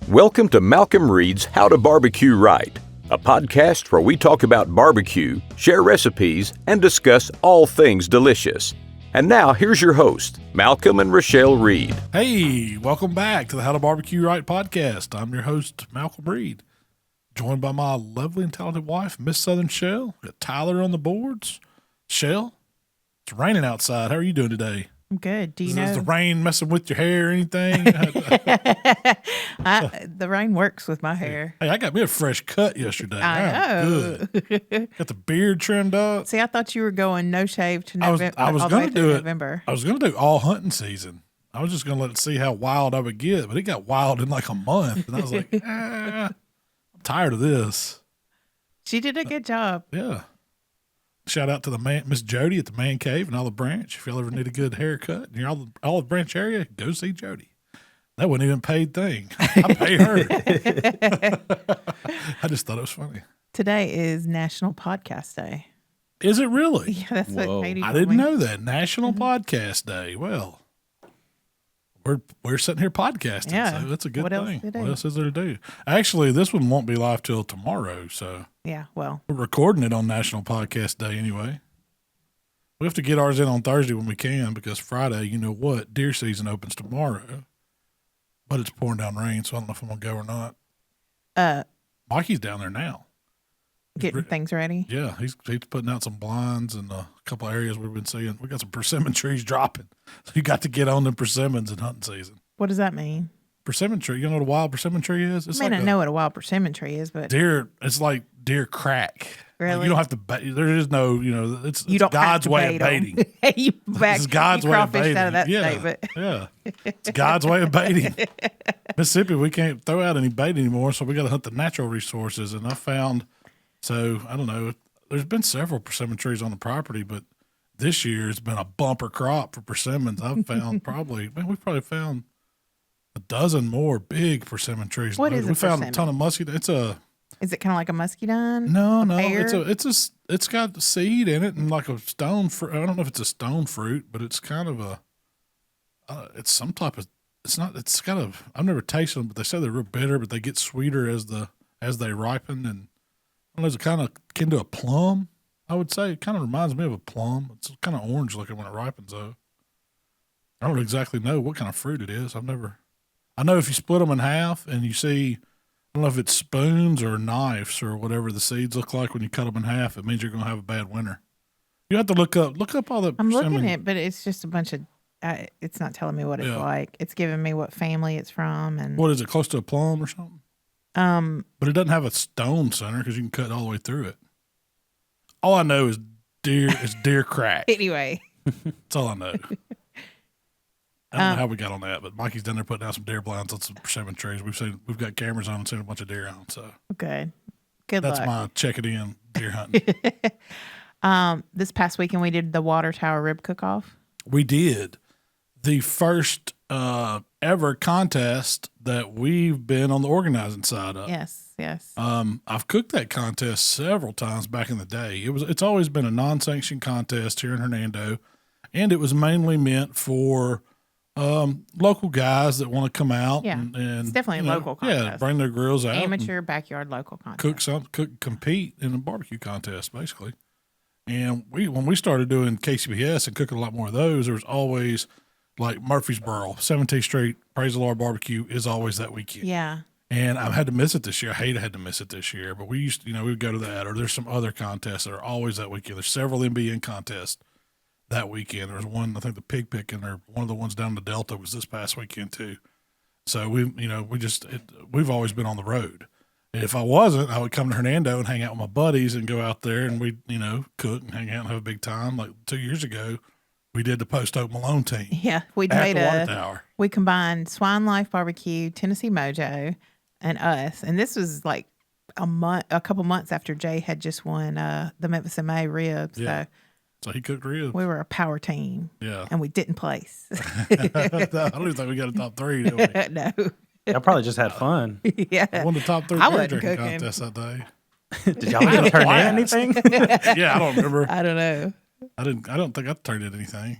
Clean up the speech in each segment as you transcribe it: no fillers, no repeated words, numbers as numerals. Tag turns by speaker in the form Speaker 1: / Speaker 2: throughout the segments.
Speaker 1: Welcome to Malcom Reed's How to Barbecue Right, a podcast where we talk about barbecue, share recipes, and discuss all things delicious. And now, here's your host, Malcom and Rochelle Reed.
Speaker 2: Hey, welcome back to the How to Barbecue Right podcast. I'm your host, Malcom Reed, joined by my lovely and talented wife, Miss Southern Shell. We got Tyler on the boards. Shell, it's raining outside. How are you doing today?
Speaker 3: I'm good. Do you
Speaker 2: Is
Speaker 3: know
Speaker 2: the rain messing with your hair or anything?
Speaker 3: the rain works with my hair?
Speaker 2: Hey, I got me a fresh cut yesterday.
Speaker 3: I know.
Speaker 2: Good. Got the beard trimmed up.
Speaker 3: See, I thought you were going no shave to November.
Speaker 2: I was going to do it.
Speaker 3: November.
Speaker 2: I was going to do all hunting season. I was just going to let it see how wild I would get, but it got wild in like a month, and I was like, I'm tired of this.
Speaker 3: She did a good job.
Speaker 2: Yeah. Shout out to the Miss Jody at the Man Cave in Olive Branch. If y'all ever need a good haircut in your Olive Branch area, go see Jody. That wasn't even a paid thing. I pay her. I just thought it was funny.
Speaker 3: Today is National Podcast Day.
Speaker 2: Is it really?
Speaker 3: Yeah, that's what Katie told
Speaker 2: I didn't
Speaker 3: me.
Speaker 2: know that. National Podcast Day. Well, we're sitting here podcasting,
Speaker 3: Yeah.
Speaker 2: so that's a good
Speaker 3: What else
Speaker 2: thing.
Speaker 3: to do?
Speaker 2: What else is there to do? Actually, this one won't be live till tomorrow, so
Speaker 3: Yeah, well,
Speaker 2: we're recording it on National Podcast Day anyway. We have to get ours in on Thursday when we can because Friday, you know what, deer season opens tomorrow. But it's pouring down rain, so I don't know if I'm going to go or not. Mikey's down there now.
Speaker 3: getting things ready.
Speaker 2: Yeah, he's putting out some blinds in a couple of areas we've been seeing. We got some persimmon trees dropping. So you got to get on the persimmons in hunting season.
Speaker 3: What does that mean?
Speaker 2: Persimmon tree. You know what a wild persimmon tree is? It's
Speaker 3: I may
Speaker 2: like
Speaker 3: not know what a wild persimmon tree is, but
Speaker 2: deer. It's like deer crack.
Speaker 3: Really?
Speaker 2: Like you don't have to there is no, it's
Speaker 3: don't
Speaker 2: God's
Speaker 3: have to
Speaker 2: way of
Speaker 3: bait 'em.
Speaker 2: baiting.
Speaker 3: you back,
Speaker 2: It's God's
Speaker 3: you
Speaker 2: way of
Speaker 3: crawfished
Speaker 2: baiting.
Speaker 3: out of that
Speaker 2: Yeah,
Speaker 3: statement.
Speaker 2: yeah. It's God's way of baiting. Mississippi, we can't throw out any bait anymore, so we got to hunt the natural resources. And I found, so I don't know, there's been several persimmon trees on the property, but this year it's been a bumper crop for persimmons. I've found we've probably found a dozen more big persimmon trees.
Speaker 3: What is a
Speaker 2: We found
Speaker 3: persimmon?
Speaker 2: a ton of musky.
Speaker 3: Is it kind of like a muscadine?
Speaker 2: No,
Speaker 3: pear?
Speaker 2: it's got the seed in it and like a stone fruit. I don't know if it's a stone fruit, but it's kind of it's some type of. It's kind of. I've never tasted them, but they say they're real bitter, but they get sweeter as they ripen, and I don't know, it's kind of akin to a plum. I would say it kind of reminds me of a plum. It's kind of orange looking when it ripens, though. I don't exactly know what kind of fruit it is. I know if you split them in half and you see. I don't know if it's spoons or knives or whatever the seeds look like when you cut them in half. It means you're going to have a bad winter. You have to look up all the.
Speaker 3: I'm looking at it, but it's just a bunch of. It's not telling me what it's
Speaker 2: Yeah.
Speaker 3: like. It's giving me what family it's from, and
Speaker 2: What is it? Close to a plum or something? But it doesn't have a stone center because you can cut all the way through it. All I know is deer crack.
Speaker 3: Anyway,
Speaker 2: That's all I know. I don't know how we got on that, but Mikey's down there putting out some deer blinds on some persimmon trees. We've got cameras on and seen a bunch of deer on. So
Speaker 3: good
Speaker 2: that's
Speaker 3: luck.
Speaker 2: my check it in deer hunting.
Speaker 3: This past weekend we did the Water Tower rib cook-off.
Speaker 2: We did the first ever contest that we've been on the organizing side of.
Speaker 3: Yes.
Speaker 2: I've cooked that contest several times back in the day. It's always been a non-sanctioned contest here in Hernando, and it was mainly meant for local guys that want to come out.
Speaker 3: Yeah,
Speaker 2: and
Speaker 3: it's definitely a local contest.
Speaker 2: Yeah, bring their grills out.
Speaker 3: Amateur backyard local contest.
Speaker 2: Compete in a barbecue contest, basically. And when we started doing KCBS and cooking a lot more of those, there was always like Murfreesboro, 17th Street, Praise the Lord Barbecue is always that weekend.
Speaker 3: Yeah.
Speaker 2: And I've had to miss it this year. I had to miss it this year, but we used to, we would go to that, or there's some other contests that are always that weekend. There's several NBN contests that weekend. There's one, I think the pig picking, or one of the ones down the Delta was this past weekend too. So we've always been on the road. And if I wasn't, I would come to Hernando and hang out with my buddies and go out there and we'd, cook and hang out and have a big time. Like 2 years ago, we did the Post Oak Malone team.
Speaker 3: Yeah. We combined Swine Life Barbecue, Tennessee Mojo, and us. And this was like a couple months after Jay had just won the Memphis MA ribs.
Speaker 2: Yeah. So he cooked ribs.
Speaker 3: We were a power team.
Speaker 2: Yeah.
Speaker 3: And we didn't place.
Speaker 2: I don't even think we got a top three, did we?
Speaker 3: No.
Speaker 4: Y'all probably just had fun.
Speaker 3: Yeah.
Speaker 2: I won the top three
Speaker 3: I
Speaker 2: beer
Speaker 3: wasn't
Speaker 2: drinking
Speaker 3: cooking.
Speaker 2: contest that day.
Speaker 4: Did y'all even turn in anything?
Speaker 2: Yeah, I don't remember.
Speaker 3: I don't know.
Speaker 2: I don't think I turned in anything.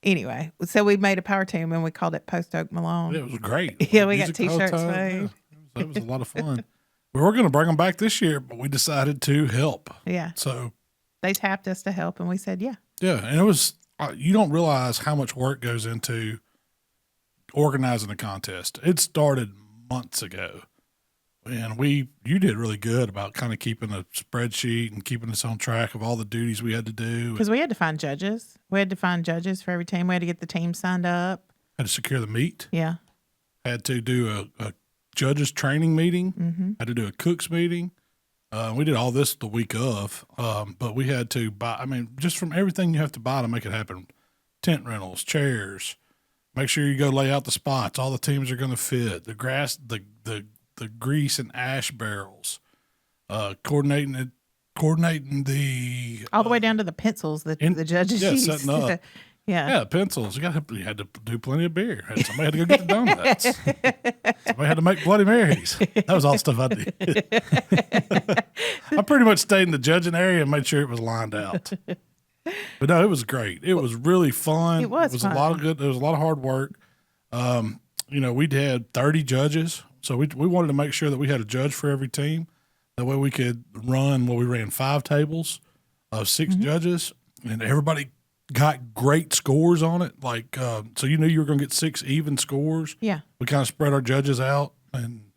Speaker 3: Anyway, so we made a power team and we called it Post Oak Malone.
Speaker 2: Yeah, it was great.
Speaker 3: Yeah, we got
Speaker 2: Music the whole
Speaker 3: T-shirts
Speaker 2: time.
Speaker 3: made.
Speaker 2: That was a lot of fun. We were going to bring them back this year, but we decided to help.
Speaker 3: Yeah.
Speaker 2: So
Speaker 3: they tapped us to help, and we said, yeah.
Speaker 2: Yeah, and it was, you don't realize how much work goes into organizing a contest. It started months ago, and you did really good about kind of keeping a spreadsheet and keeping us on track of all the duties we had to do.
Speaker 3: Because we had to find judges. We had to find judges for every team. We had to get the team signed up.
Speaker 2: Had to secure the meat.
Speaker 3: Yeah.
Speaker 2: Had to do a judges training meeting.
Speaker 3: Mm-hmm.
Speaker 2: Had to do a cooks meeting. We did all this the week of, but we had to buy, I mean, just from everything you have to buy to make it happen. Tent rentals, chairs, make sure you go lay out the spots. All the teams are going to fit. The grass, the grease and ash barrels, coordinating the
Speaker 3: all the way down to the pencils that the judges used.
Speaker 2: Setting up.
Speaker 3: Yeah,
Speaker 2: pencils. You had to do plenty of beer. Somebody had to go get the donuts. Somebody had to make Bloody Marys. That was all stuff I did. I pretty much stayed in the judging area and made sure it was lined out. But no, it was great. It was really fun.
Speaker 3: It was fun.
Speaker 2: A lot of good. It was a lot of hard work. We had 30 judges, so we wanted to make sure that we had a judge for every team. That way we could run. Well, we ran 5 tables of 6 judges, and everybody got great scores on it. Like, so you knew you were going to get 6 even scores.
Speaker 3: Yeah.
Speaker 2: We kind of spread our judges out, and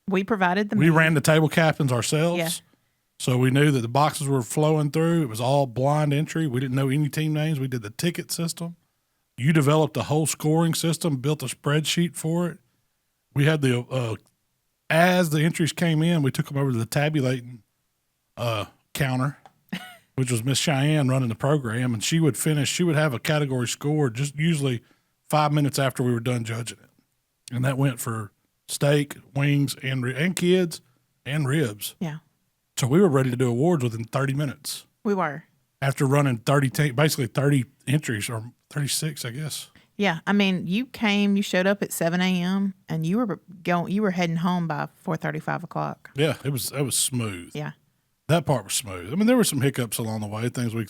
Speaker 3: we provided them.
Speaker 2: We ran the table captains ourselves.
Speaker 3: Yeah.
Speaker 2: So we knew that the boxes were flowing through. It was all blind entry. We didn't know any team names. We did the ticket system. You developed a whole scoring system, built a spreadsheet for it. We had as the entries came in, we took them over to the tabulating counter, which was Miss Cheyenne running the program, and she would have a category scored just usually 5 minutes after we were done judging it. And that went for steak, wings, and kids, and ribs.
Speaker 3: Yeah.
Speaker 2: So we were ready to do awards within 30 minutes.
Speaker 3: We were.
Speaker 2: After running 30 entries, or 36, I guess.
Speaker 3: Yeah. I mean, you showed up at 7 a.m. and you were heading home by 4:30, 5 o'clock.
Speaker 2: Yeah, it was smooth.
Speaker 3: Yeah.
Speaker 2: That part was smooth. I mean, there were some hiccups along the way, things we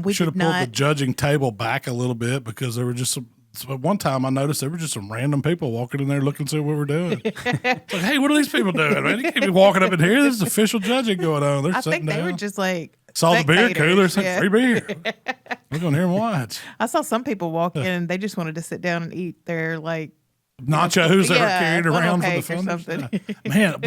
Speaker 3: we
Speaker 2: should have pulled the judging table back a little bit because there were just some. At one time, I noticed there were just some random people walking in there looking to see what we're doing. It's like, hey, what are these people doing, man? You can't be walking up in here. There's official judging going on. They're sitting down.
Speaker 3: I think they were just like
Speaker 2: saw the beer cooler,
Speaker 3: yeah.
Speaker 2: Free beer. We're going here and watch.
Speaker 3: I saw some people walk in and they just wanted to sit down and eat their
Speaker 2: nachos that were carried around for the
Speaker 3: something.
Speaker 2: Man,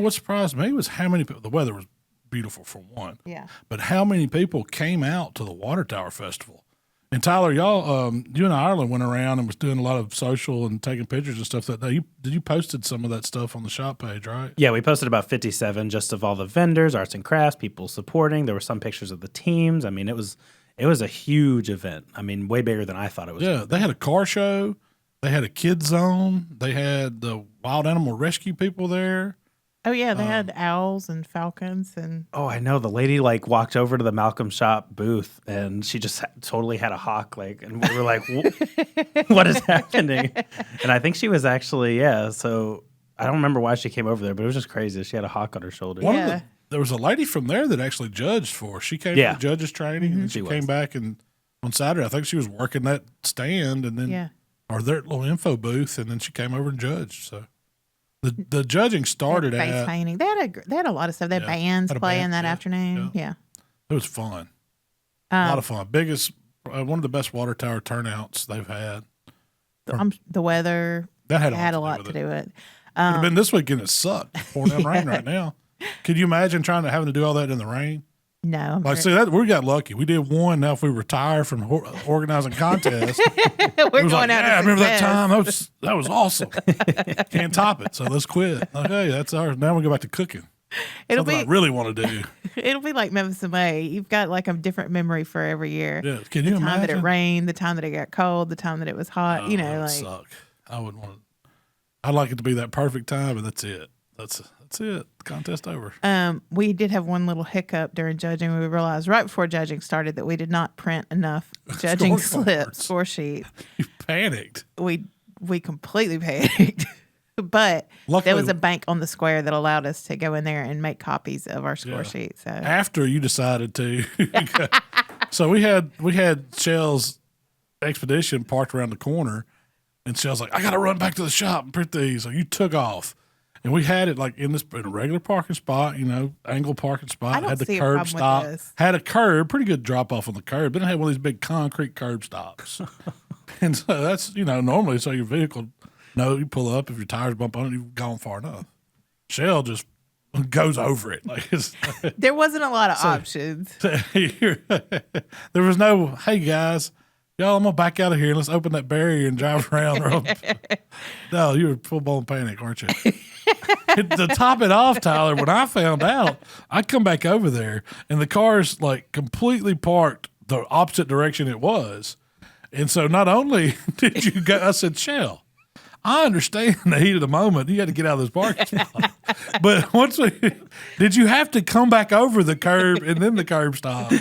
Speaker 2: what surprised me was how many people. The weather was beautiful for one.
Speaker 3: Yeah.
Speaker 2: But how many people came out to the Water Tower Festival? And Tyler, y'all, you and Ireland went around and was doing a lot of social and taking pictures and stuff that day. You posted some of that stuff on the shop page, right?
Speaker 4: Yeah, we posted about 57 just of all the vendors, arts and crafts, people supporting. There were some pictures of the teams. I mean, it was a huge event. I mean, way bigger than I thought it was.
Speaker 2: Yeah, they had a car show. They had a kids zone. They had the wild animal rescue people there.
Speaker 3: Oh, yeah, they had owls and falcons.
Speaker 4: Oh, I know. The lady, walked over to the Malcom shop booth, and she just totally had a hawk, and we were like, what is happening? And I think she was actually, so I don't remember why she came over there, but it was just crazy. She had a hawk on her shoulder.
Speaker 2: There was a lady from there that actually judged for us. She came to the judges training, and she came back, and on Saturday, I think she was working that stand, and then, or their little info booth, and then she came over and judged, so. The judging started
Speaker 3: face painting. They had a lot of stuff. They had bands playing that afternoon. Yeah.
Speaker 2: It was fun. A lot of fun. Biggest, one of the best water tower turnouts they've had.
Speaker 3: The weather
Speaker 2: that had
Speaker 3: a lot to do with it.
Speaker 2: Could have been this weekend. It sucked. Pouring down rain right now. Could you imagine having to do all that in the rain?
Speaker 3: No.
Speaker 2: See that we got lucky. We did one. Now if we retire from organizing contests,
Speaker 3: we're going out.
Speaker 2: I remember that time. That was awesome. Can't top it. So let's quit. Okay, that's ours. Now we go back to cooking. Something I really want to do.
Speaker 3: It'll be like Memphis in May. You've got a different memory for every year.
Speaker 2: Yeah. Can you imagine?
Speaker 3: The time that it rained, the time that it got cold, the time that it was hot.
Speaker 2: That would suck. I wouldn't want it. I'd like it to be that perfect time, but that's it. That's it. Contest over.
Speaker 3: We did have one little hiccup during judging. We realized right before judging started that we did not print enough judging score sheet.
Speaker 2: You panicked.
Speaker 3: We completely panicked. But luckily, there was a bank on the square that allowed us to go in there and make copies of our score sheet. So
Speaker 2: after you decided to, so we had Shell's Expedition parked around the corner. And Shell's like, I got to run back to the shop and print these. So you took off. And we had it like in a regular parking spot, angle parking spot.
Speaker 3: I don't
Speaker 2: had the
Speaker 3: see a
Speaker 2: curb
Speaker 3: problem
Speaker 2: stop.
Speaker 3: with this.
Speaker 2: Had a curb, pretty good drop off on the curb. Then it had one of these big concrete curb stops. And so that's, normally so your vehicle, you pull up, if your tires bump on it, you've gone far enough. Shell just goes over it.
Speaker 3: There wasn't a lot of options.
Speaker 2: There was no, hey guys, y'all, I'm gonna back out of here. Let's open that barrier and drive around. No, you were full blown panic, aren't you? To top it off, Tyler, when I found out, I come back over there and the car's like completely parked the opposite direction it was. And so not only did you go, I said, Shell, I understand the heat of the moment. You had to get out of this parking spot. But did you have to come back over the curb and then the curb stop?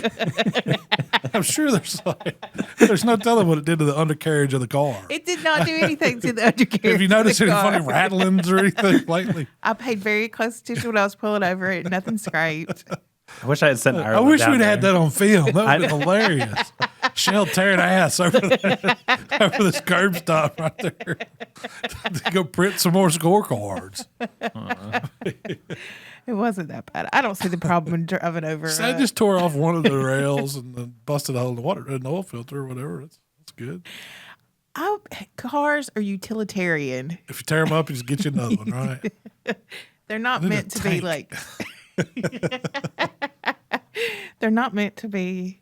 Speaker 2: I'm sure there's no telling what it did to the undercarriage of the car.
Speaker 3: It did not do anything to the undercarriage.
Speaker 2: Have you noticed
Speaker 3: of the
Speaker 2: any
Speaker 3: car.
Speaker 2: funny rattlings or anything lately?
Speaker 3: I paid very close attention when I was pulling over it. Nothing scraped.
Speaker 4: I wish I had sent Ireland.
Speaker 2: I wish
Speaker 4: down
Speaker 2: we'd
Speaker 4: there.
Speaker 2: had that on film. That would have been hilarious. Shell tearing ass over this curb stop right there to go print some more scorecards.
Speaker 3: It wasn't that bad. I don't see the problem in driving over.
Speaker 2: So I just tore off one of the rails and then busted a hole in the water, an oil filter or whatever. That's good.
Speaker 3: Cars are utilitarian.
Speaker 2: If you tear them up, you just get you another one, right?
Speaker 3: They're not
Speaker 2: They're
Speaker 3: meant
Speaker 2: a
Speaker 3: to be
Speaker 2: tank.
Speaker 3: like. They're not meant to be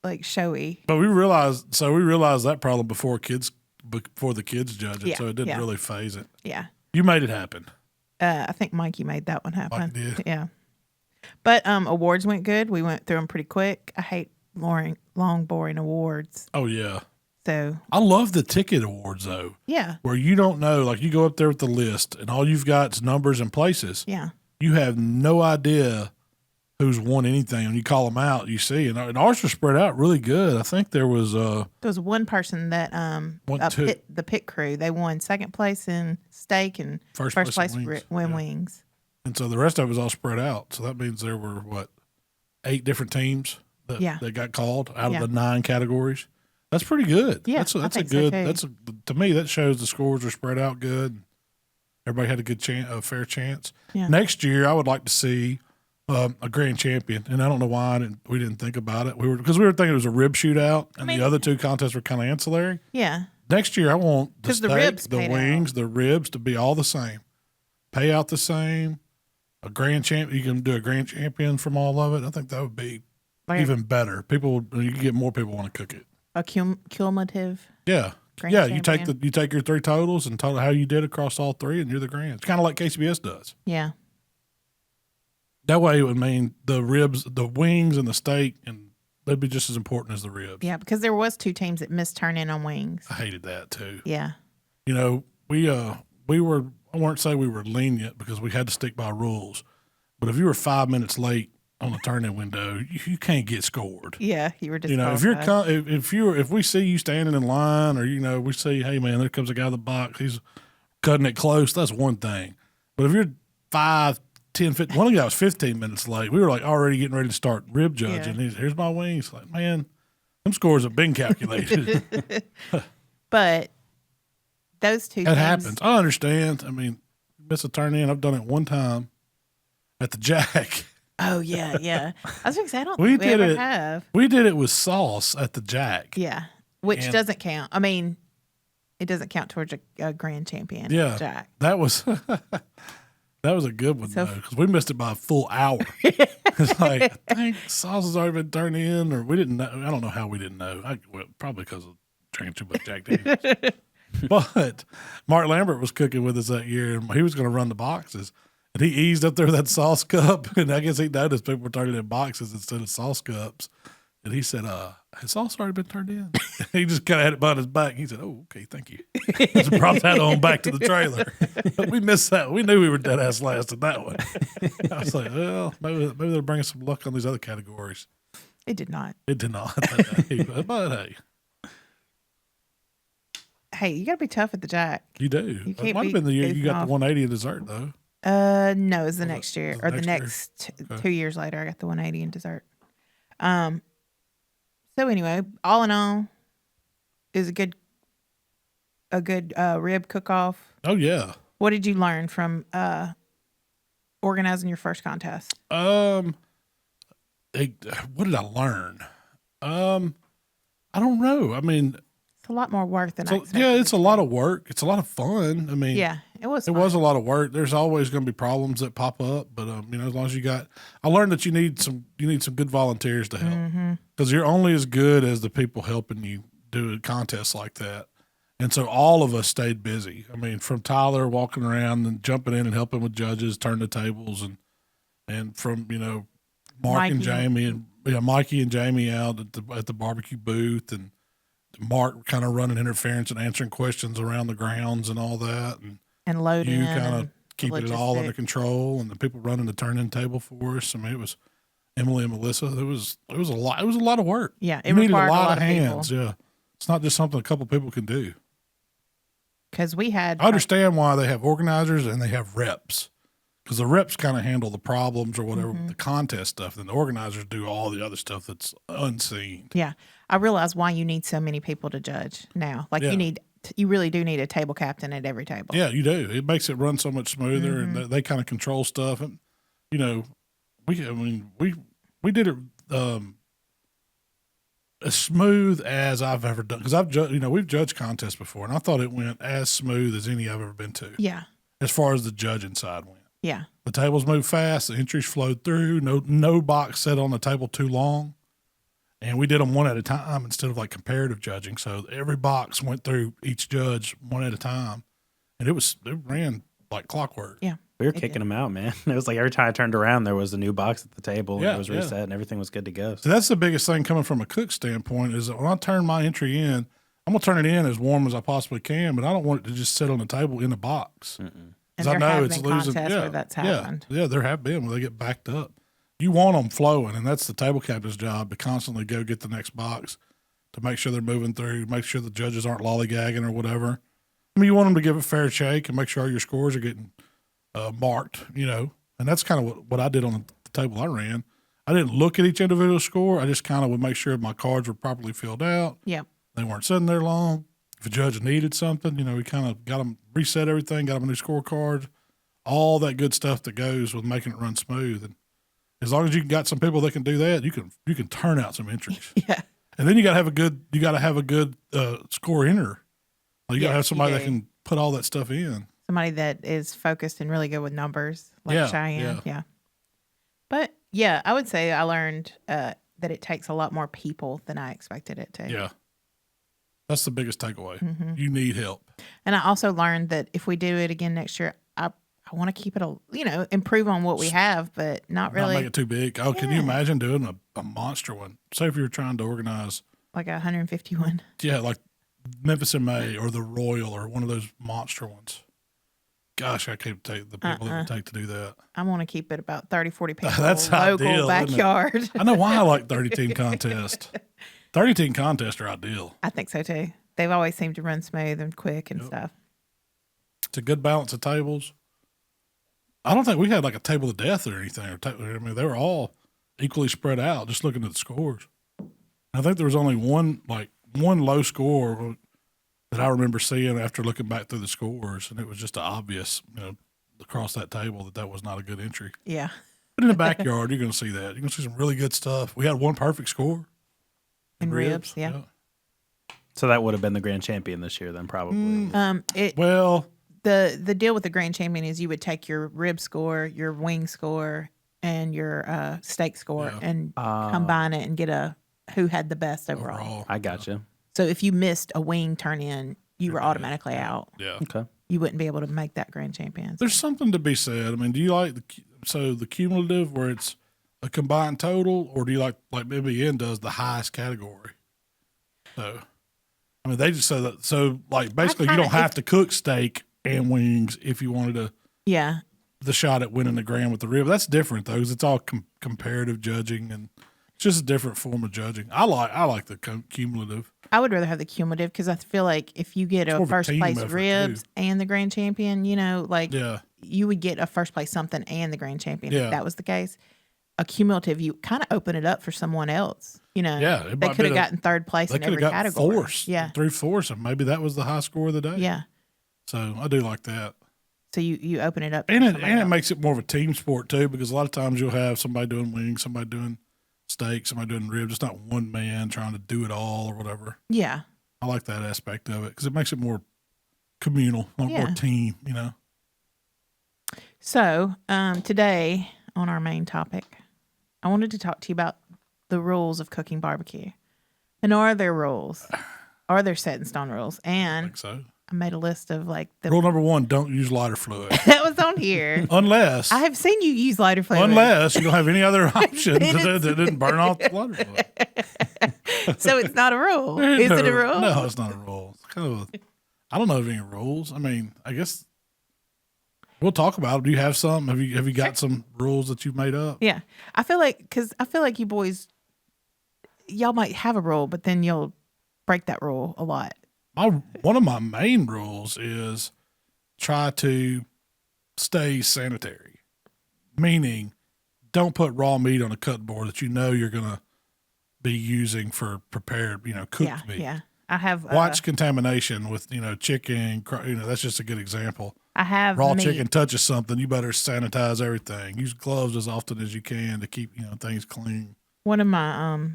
Speaker 3: like showy.
Speaker 2: But we realized that problem before the kids judge it,
Speaker 3: Yeah,
Speaker 2: so it didn't
Speaker 3: yeah.
Speaker 2: really phase it.
Speaker 3: Yeah.
Speaker 2: You made it happen.
Speaker 3: I think Mikey made that one happen.
Speaker 2: Mikey did.
Speaker 3: Yeah. But awards went good. We went through them pretty quick. I hate long, boring awards.
Speaker 2: Oh yeah.
Speaker 3: So
Speaker 2: I love the ticket awards though,
Speaker 3: yeah,
Speaker 2: where you don't know, like you go up there with the list and all you've got is numbers and places.
Speaker 3: yeah.
Speaker 2: You have no idea who's won anything. When you call them out, you see. And ours were spread out really good. I think there was
Speaker 3: There was one person that the pit crew. They won second place in steak and
Speaker 2: First
Speaker 3: first
Speaker 2: place
Speaker 3: place
Speaker 2: in wings.
Speaker 3: win
Speaker 2: Yeah.
Speaker 3: wings.
Speaker 2: And so the rest of it was all spread out. So that means there were, 8 different teams that got called out
Speaker 3: Yeah.
Speaker 2: of the 9 categories. That's pretty good.
Speaker 3: Yeah,
Speaker 2: that's
Speaker 3: I
Speaker 2: a
Speaker 3: think so,
Speaker 2: good.
Speaker 3: too.
Speaker 2: To me, that shows the scores are spread out good. Everybody had a fair chance.
Speaker 3: Yeah.
Speaker 2: Next year, I would like to see a grand champion, and I don't know why we didn't think about it. Because we were thinking it was a rib shootout, and the other 2 contests were kind of ancillary.
Speaker 3: Yeah.
Speaker 2: Next year, I want the
Speaker 3: 'Cause the
Speaker 2: steak,
Speaker 3: ribs
Speaker 2: the
Speaker 3: paid
Speaker 2: wings, the ribs to be all the same, pay out the same. A grand champion, you can do a grand champion from all of it. I think that would be
Speaker 3: Like
Speaker 2: even better. You can get more people want to cook it.
Speaker 3: a cumulative.
Speaker 2: Yeah,
Speaker 3: Grand
Speaker 2: yeah. You
Speaker 3: champion.
Speaker 2: take your 3 totals and total how you did across all 3, and you're the grand. It's kind of like KCBS does.
Speaker 3: Yeah.
Speaker 2: That way, it would mean the ribs, the wings, and the steak, and they'd be just as important as the ribs.
Speaker 3: Yeah, because there was 2 teams that missed turn in on wings.
Speaker 2: I hated that too.
Speaker 3: Yeah.
Speaker 2: We were. I won't say we were lenient because we had to stick by rules, but if you were 5 minutes late on the turn-in window, you can't get scored.
Speaker 3: Yeah, you were just
Speaker 2: If we see you standing in line, or we see, hey man, there comes a guy in the box, he's cutting it close. That's one thing. But if you're 5, 10, 15, one of the guys was 15 minutes late. We were like already getting ready to start rib judging.
Speaker 3: Yeah.
Speaker 2: Here's my wings. Like, man, them scores have been calculated.
Speaker 3: But those 2
Speaker 2: That
Speaker 3: teams,
Speaker 2: happens. I understand. I mean, miss a turn in. I've done it one time at the Jack.
Speaker 3: Oh yeah, yeah. I was going to say I don't
Speaker 2: We
Speaker 3: think we
Speaker 2: did
Speaker 3: ever
Speaker 2: it.
Speaker 3: have.
Speaker 2: We did it with sauce at the Jack.
Speaker 3: Yeah, which
Speaker 2: And-
Speaker 3: doesn't count. I mean, it doesn't count towards a grand champion.
Speaker 2: Yeah.
Speaker 3: Jack.
Speaker 2: That was a good one
Speaker 3: So-
Speaker 2: though, because we missed it by a full hour. It's like, I think sauce has already been turned in, or we didn't know. I don't know how we didn't know. Probably because of drinking too much Jack Daniels. But Mark Lambert was cooking with us that year, and he was going to run the boxes. And he eased up there with that sauce cup, and I guess he noticed people were turning in boxes instead of sauce cups. And he said, has sauce already been turned in? He just kind of had it behind his back. He said, oh, okay, thank you. Just brought that on back to the trailer. But we missed that. We knew we were dead ass last in that one. I was like, well, maybe they're bringing some luck on these other categories.
Speaker 3: It did not.
Speaker 2: It did not. But hey,
Speaker 3: Hey, you got to be tough at the Jack.
Speaker 2: you do.
Speaker 3: You
Speaker 2: It
Speaker 3: can't
Speaker 2: might have
Speaker 3: be
Speaker 2: been the year you
Speaker 3: goofing
Speaker 2: got
Speaker 3: off.
Speaker 2: the 180 in dessert, though.
Speaker 3: No, it was the next year, or the
Speaker 2: next year?
Speaker 3: next
Speaker 2: Okay.
Speaker 3: 2 years later. I got the 180 in dessert. So anyway, all in all, it was a a good rib cook-off?
Speaker 2: Oh yeah.
Speaker 3: What did you learn from organizing your first contest?
Speaker 2: What did I learn? I don't know. I mean,
Speaker 3: it's a lot more work than I expected.
Speaker 2: Yeah, it's a lot of work. It's a lot of fun. I mean,
Speaker 3: yeah, it was.
Speaker 2: It was a lot of work. There's always going to be problems that pop up, but you know, as long as I learned that you need some good volunteers to help, because you're only as good as the people helping you do a contest like that. And so all of us stayed busy. I mean, from Tyler walking around and jumping in and helping with judges, turn the tables, and from, you know, Mikey and Jamie out at the barbecue booth, and Mark kind of running interference and answering questions around the grounds and all that, and
Speaker 3: loading,
Speaker 2: you kind of keeping it all under control, and the people running the turn-in table for us. I mean, it was Emily and Melissa. It was a lot. It was a lot of work.
Speaker 3: Yeah,
Speaker 2: it needed a lot of hands. People. Yeah, it's not just something a couple people can do.
Speaker 3: Because I
Speaker 2: understand why they have organizers and they have reps. Because the reps kind of handle the problems or whatever with the contest stuff, and the organizers do all the other stuff that's unseen.
Speaker 3: Yeah, I realize why you need so many people to judge now. Like you really do need a table captain at every table.
Speaker 2: Yeah, you do. It makes it run so much smoother, and they kind of control stuff. And you know, we did it as smooth as I've ever done. Because we've judged contests before, and I thought it went as smooth as any I've ever been to.
Speaker 3: Yeah,
Speaker 2: as far as the judging side went.
Speaker 3: Yeah.
Speaker 2: The tables moved fast. The entries flowed through. No box sat on the table too long. And we did them one at a time instead of like comparative judging. So every box went through each judge one at a time. And it ran like clockwork.
Speaker 3: Yeah.
Speaker 4: We were kicking them out, man. It was like every time I turned around, there was a new box at the table. And it was reset and everything was good to go.
Speaker 2: So that's the biggest thing coming from a cook standpoint is that when I turn my entry in, I'm going to turn it in as warm as I possibly can, but I don't want it to just sit on the table in a box.
Speaker 3: And there have been contests where that's happened.
Speaker 2: Yeah, there have been where they get backed up. You want them flowing, and that's the table captain's job, to constantly go get the next box to make sure they're moving through, make sure the judges aren't lollygagging or whatever. I mean, you want them to give a fair shake and make sure all your scores are getting marked, you know. And that's kind of what I did on the table I ran. I didn't look at each individual score. I just kind of would make sure my cards were properly filled out.
Speaker 3: Yeah.
Speaker 2: They weren't sitting there long. If a judge needed something, you know, we kind of got them, reset everything, got them a new scorecard, all that good stuff that goes with making it run smooth. And as long as you got some people that can do that, you can turn out some entries.
Speaker 3: Yeah.
Speaker 2: And then you got to have a good score enter. Like you got to have somebody that can put all that stuff in.
Speaker 3: Somebody that is focused and really good with numbers, like Cheyenne. Yeah. But yeah, I would say I learned that it takes a lot more people than I expected it to.
Speaker 2: Yeah. That's the biggest takeaway. You need help.
Speaker 3: And I also learned that if we do it again next year, I want to keep it improve on what we have, but not really.
Speaker 2: Not make it too big. Oh, can you imagine doing a monster one? Say if you were trying to organize.
Speaker 3: Like 151.
Speaker 2: Yeah, like Memphis in May or the Royal or one of those monster ones. Gosh, I can't take the people it would take to do that.
Speaker 3: I want to keep it about 30, 40 people.
Speaker 2: That's
Speaker 3: local
Speaker 2: ideal,
Speaker 3: backyard.
Speaker 2: I know why I like 30-team contests. 30-team contests are ideal.
Speaker 3: I think so too. They've always seemed to run smooth and quick and stuff.
Speaker 2: It's a good balance of tables. I don't think we had like a table of death or anything. I mean, they were all equally spread out, just looking at the scores. I think there was only one low score that I remember seeing after looking back through the scores, and it was just obvious, across that table that was not a good entry.
Speaker 3: Yeah.
Speaker 2: But in the backyard, you're going to see that. You're going to see some really good stuff. We had one perfect score.
Speaker 3: In ribs, yeah.
Speaker 4: So that would have been the grand champion this year then, probably.
Speaker 3: The deal with the grand champion is you would take your rib score, your wing score, and your steak score and combine it and get who had the best overall.
Speaker 4: I gotcha.
Speaker 3: So if you missed a wing turn in, you were automatically out.
Speaker 2: Yeah.
Speaker 4: Okay.
Speaker 3: You wouldn't be able to make that grand champion.
Speaker 2: There's something to be said. I mean, do you like the cumulative where it's a combined total, or do you like BBN does the highest category? So, I mean, they just say that. So, like, basically, you don't have to cook steak and wings if you wanted to.
Speaker 3: Yeah.
Speaker 2: The shot at winning the grand with the rib. That's different though, because it's all comparative judging, and it's just a different form of judging. I like the cumulative.
Speaker 3: I would rather have the cumulative because I feel like if you get a first place ribs and the grand champion, you would get a first place something and the grand champion if that was the case. cumulative, you kind of open it up for someone else. You know,
Speaker 2: Yeah,
Speaker 3: they could have gotten third place in every category.
Speaker 2: Fourth,
Speaker 3: yeah,
Speaker 2: 3/4, and maybe that was the high score of the day.
Speaker 3: Yeah.
Speaker 2: So I do like that.
Speaker 3: So you open it up,
Speaker 2: and it makes it more of a team sport too, because a lot of times you'll have somebody doing wings, somebody doing steak, somebody doing ribs. It's not one man trying to do it all or whatever.
Speaker 3: Yeah,
Speaker 2: I like that aspect of it because it makes it more communal, more team. You know.
Speaker 3: So today on our main topic, I wanted to talk to you about the rules of cooking barbecue. And are there rules? Are there set in stone rules? And
Speaker 2: I think so.
Speaker 3: I made a list of like the
Speaker 2: rule number 1: don't use lighter fluid.
Speaker 3: That was on here.
Speaker 2: Unless
Speaker 3: I have seen you use lighter fluid.
Speaker 2: Unless you don't have any other option that didn't burn off the lighter fluid.
Speaker 3: So it's not a rule. Is it a rule?
Speaker 2: No, it's not a rule. It's kind of I don't know of any rules. I mean, I guess we'll talk about it. Do you have some? Have you got some rules that you've made up?
Speaker 3: Yeah. I feel like you boys, y'all might have a rule, but then you'll break that rule a lot.
Speaker 2: One of my main rules is try to stay sanitary, meaning don't put raw meat on a cutting board that you know you're going to be using for prepared, cooked meat.
Speaker 3: Yeah. I have
Speaker 2: watch contamination with, chicken, that's just a good example.
Speaker 3: I have
Speaker 2: raw
Speaker 3: meat.
Speaker 2: Chicken touches something, you better sanitize everything. Use gloves as often as you can to keep, things clean.
Speaker 3: One of my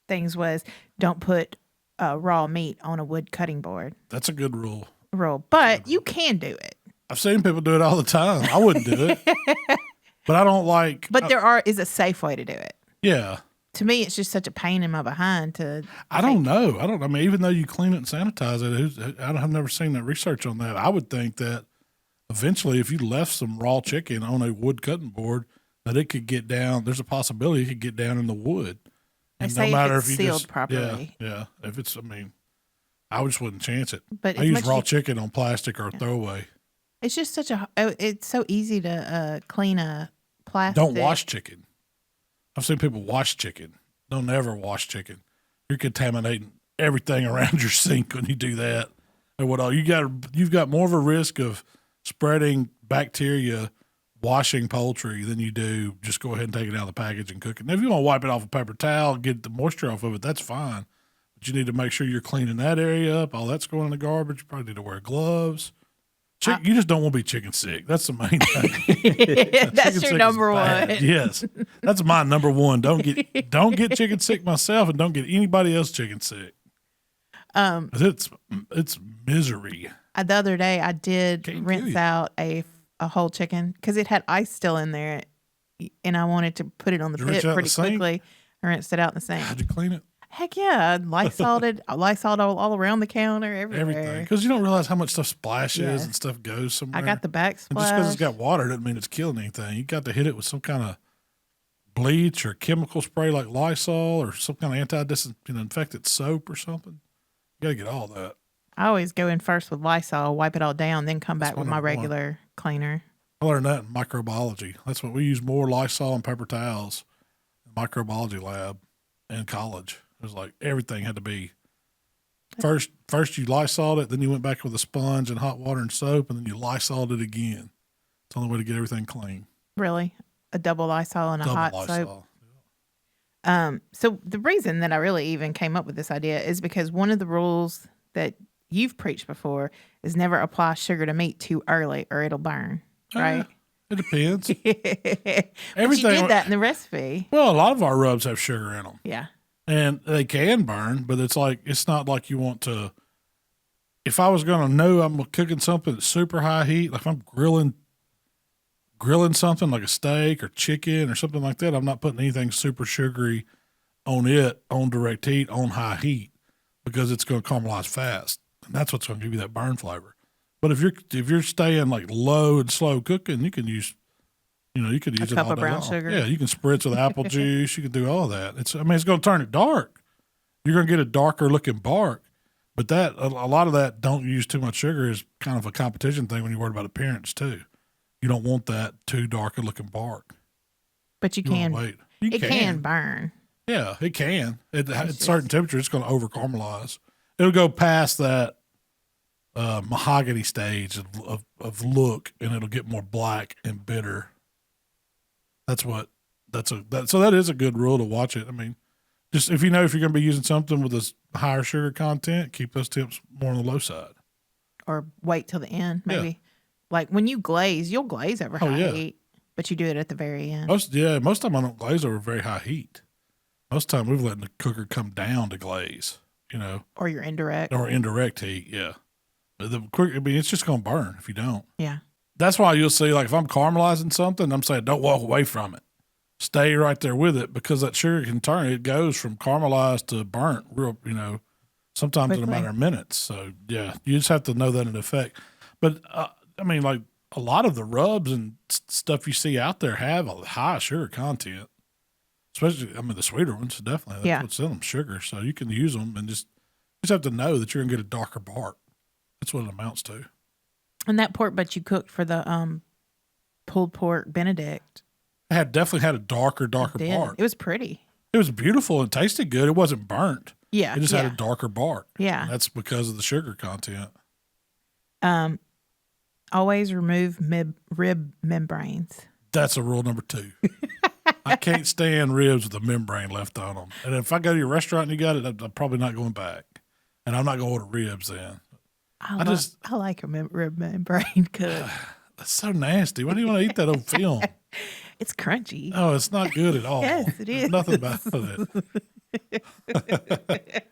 Speaker 3: things was don't put raw meat on a wood cutting board.
Speaker 2: That's a good rule.
Speaker 3: But you can do it.
Speaker 2: I've seen people do it all the time. I wouldn't do it. But I don't like.
Speaker 3: But is a safe way to do it.
Speaker 2: Yeah.
Speaker 3: To me, it's just such a pain in my behind to.
Speaker 2: I don't know. I mean, even though you clean it and sanitize it, I've never seen that research on that. I would think that eventually, if you left some raw chicken on a wood cutting board, that it could get down. There's a possibility it could get down in the wood.
Speaker 3: And no matter if it's sealed properly.
Speaker 2: Yeah. If it's, I just wouldn't chance it.
Speaker 3: But
Speaker 2: I use raw chicken on plastic or throwaway.
Speaker 3: It's just it's so easy to clean a plastic.
Speaker 2: Don't wash chicken. I've seen people wash chicken. Don't ever wash chicken. You're contaminating everything around your sink when you do that. And you've got more of a risk of spreading bacteria washing poultry than you do just go ahead and take it out of the package and cook it. Now, if you want to wipe it off with paper towel, get the moisture off of it, that's fine. But you need to make sure you're cleaning that area up. All that's going in the garbage. You probably need to wear gloves. You just don't want to be chicken sick. That's the main thing.
Speaker 3: That's your number one.
Speaker 2: Yes, that's my number one. Don't get chicken sick myself, and don't get anybody else chicken sick. It's misery.
Speaker 3: The other day, I did rinse out a whole chicken because it had ice still in there, and I wanted to put it on the pit pretty quickly. I rinsed it out in the sink.
Speaker 2: How'd you clean it?
Speaker 3: Heck yeah, Lysoled all around the counter, everywhere.
Speaker 2: Everything, because you don't realize how much stuff splashes and stuff goes somewhere.
Speaker 3: I got the backsplash.
Speaker 2: And just because it's got water doesn't mean it's killing anything. You got to hit it with some kind of bleach or chemical spray like Lysol or some kind of anti-disinfectant soap or something. You got to get all that.
Speaker 3: I always go in first with Lysol, wipe it all down, then come back with my regular cleaner.
Speaker 2: I learned that in microbiology. That's what we use more Lysol and paper towels in microbiology lab in college. It was like everything had to be first you Lysoled it, then you went back with a sponge and hot water and soap, and then you Lysoled it again. It's the only way to get everything clean.
Speaker 3: Really? A double Lysol and a hot
Speaker 2: Lysol.
Speaker 3: soap? Yeah. So the reason that I really even came up with this idea is because one of the rules that you've preached before is never apply sugar to meat too early or it'll burn, right?
Speaker 2: It depends.
Speaker 3: But you did that in the recipe.
Speaker 2: Well, a lot of our rubs have sugar in them.
Speaker 3: Yeah.
Speaker 2: And they can burn, but it's not like you want to. If I was going to know I'm cooking something at super high heat, like if I'm grilling something like a steak or chicken or something like that, I'm not putting anything super sugary on it, on direct heat, on high heat, because it's going to caramelize fast. And that's what's going to give you that burn flavor. But if you're staying like low and slow cooking, you can use you could use
Speaker 3: a cup of brown sugar.
Speaker 2: Yeah, you can spritz with apple juice. You can do all that. It's going to turn it dark. You're going to get a darker looking bark. But that a lot of that don't use too much sugar is kind of a competition thing when you're worried about appearance too. You don't want that too dark a looking bark.
Speaker 3: But you can. It can burn.
Speaker 2: Yeah, it can. At certain temperature, it's going to over caramelize. It'll go past that mahogany stage of look, and it'll get more black and bitter. That's what that is a good rule to watch it. I mean, just if you're going to be using something with a higher sugar content, keep those tips more on the low side.
Speaker 3: Or wait till the end, maybe. Yeah. Like when you glaze, you'll glaze over high heat, but you do it at the very end.
Speaker 2: Most time I don't glaze over very high heat. Most time we've letting the cooker come down to glaze,
Speaker 3: Or your indirect.
Speaker 2: Or indirect heat, yeah. It's just going to burn if you don't.
Speaker 3: Yeah.
Speaker 2: That's why you'll see, like if I'm caramelizing something, I'm saying don't walk away from it. Stay right there with it because that sugar can turn. It goes from caramelized to burnt real, sometimes quickly. In a matter of minutes. So, yeah, you just have to know that in effect. But, like a lot of the rubs and stuff you see out there have a high sugar content, especially, the sweeter ones, definitely. That's what's in them, sugar. So you can use them and just have to know that you're going to get a darker bark. That's what it amounts to.
Speaker 3: And that pork butt you cooked for the pulled pork Benedict.
Speaker 2: It definitely had a darker bark.
Speaker 3: It was pretty.
Speaker 2: It was beautiful and tasted good. It wasn't burnt.
Speaker 3: Yeah.
Speaker 2: It just had a darker bark.
Speaker 3: Yeah.
Speaker 2: That's because of the sugar content.
Speaker 3: Always remove rib membranes.
Speaker 2: That's a rule number 2. I can't stand ribs with the membrane left on them. And if I go to your restaurant and you got it, I'm probably not going back. And I'm not going to order ribs then.
Speaker 3: I like a rib membrane cooked.
Speaker 2: That's so nasty. Why do you want to eat that old film?
Speaker 3: It's crunchy.
Speaker 2: Oh, it's not good at all.
Speaker 3: Yes, it is.
Speaker 2: There's nothing about it.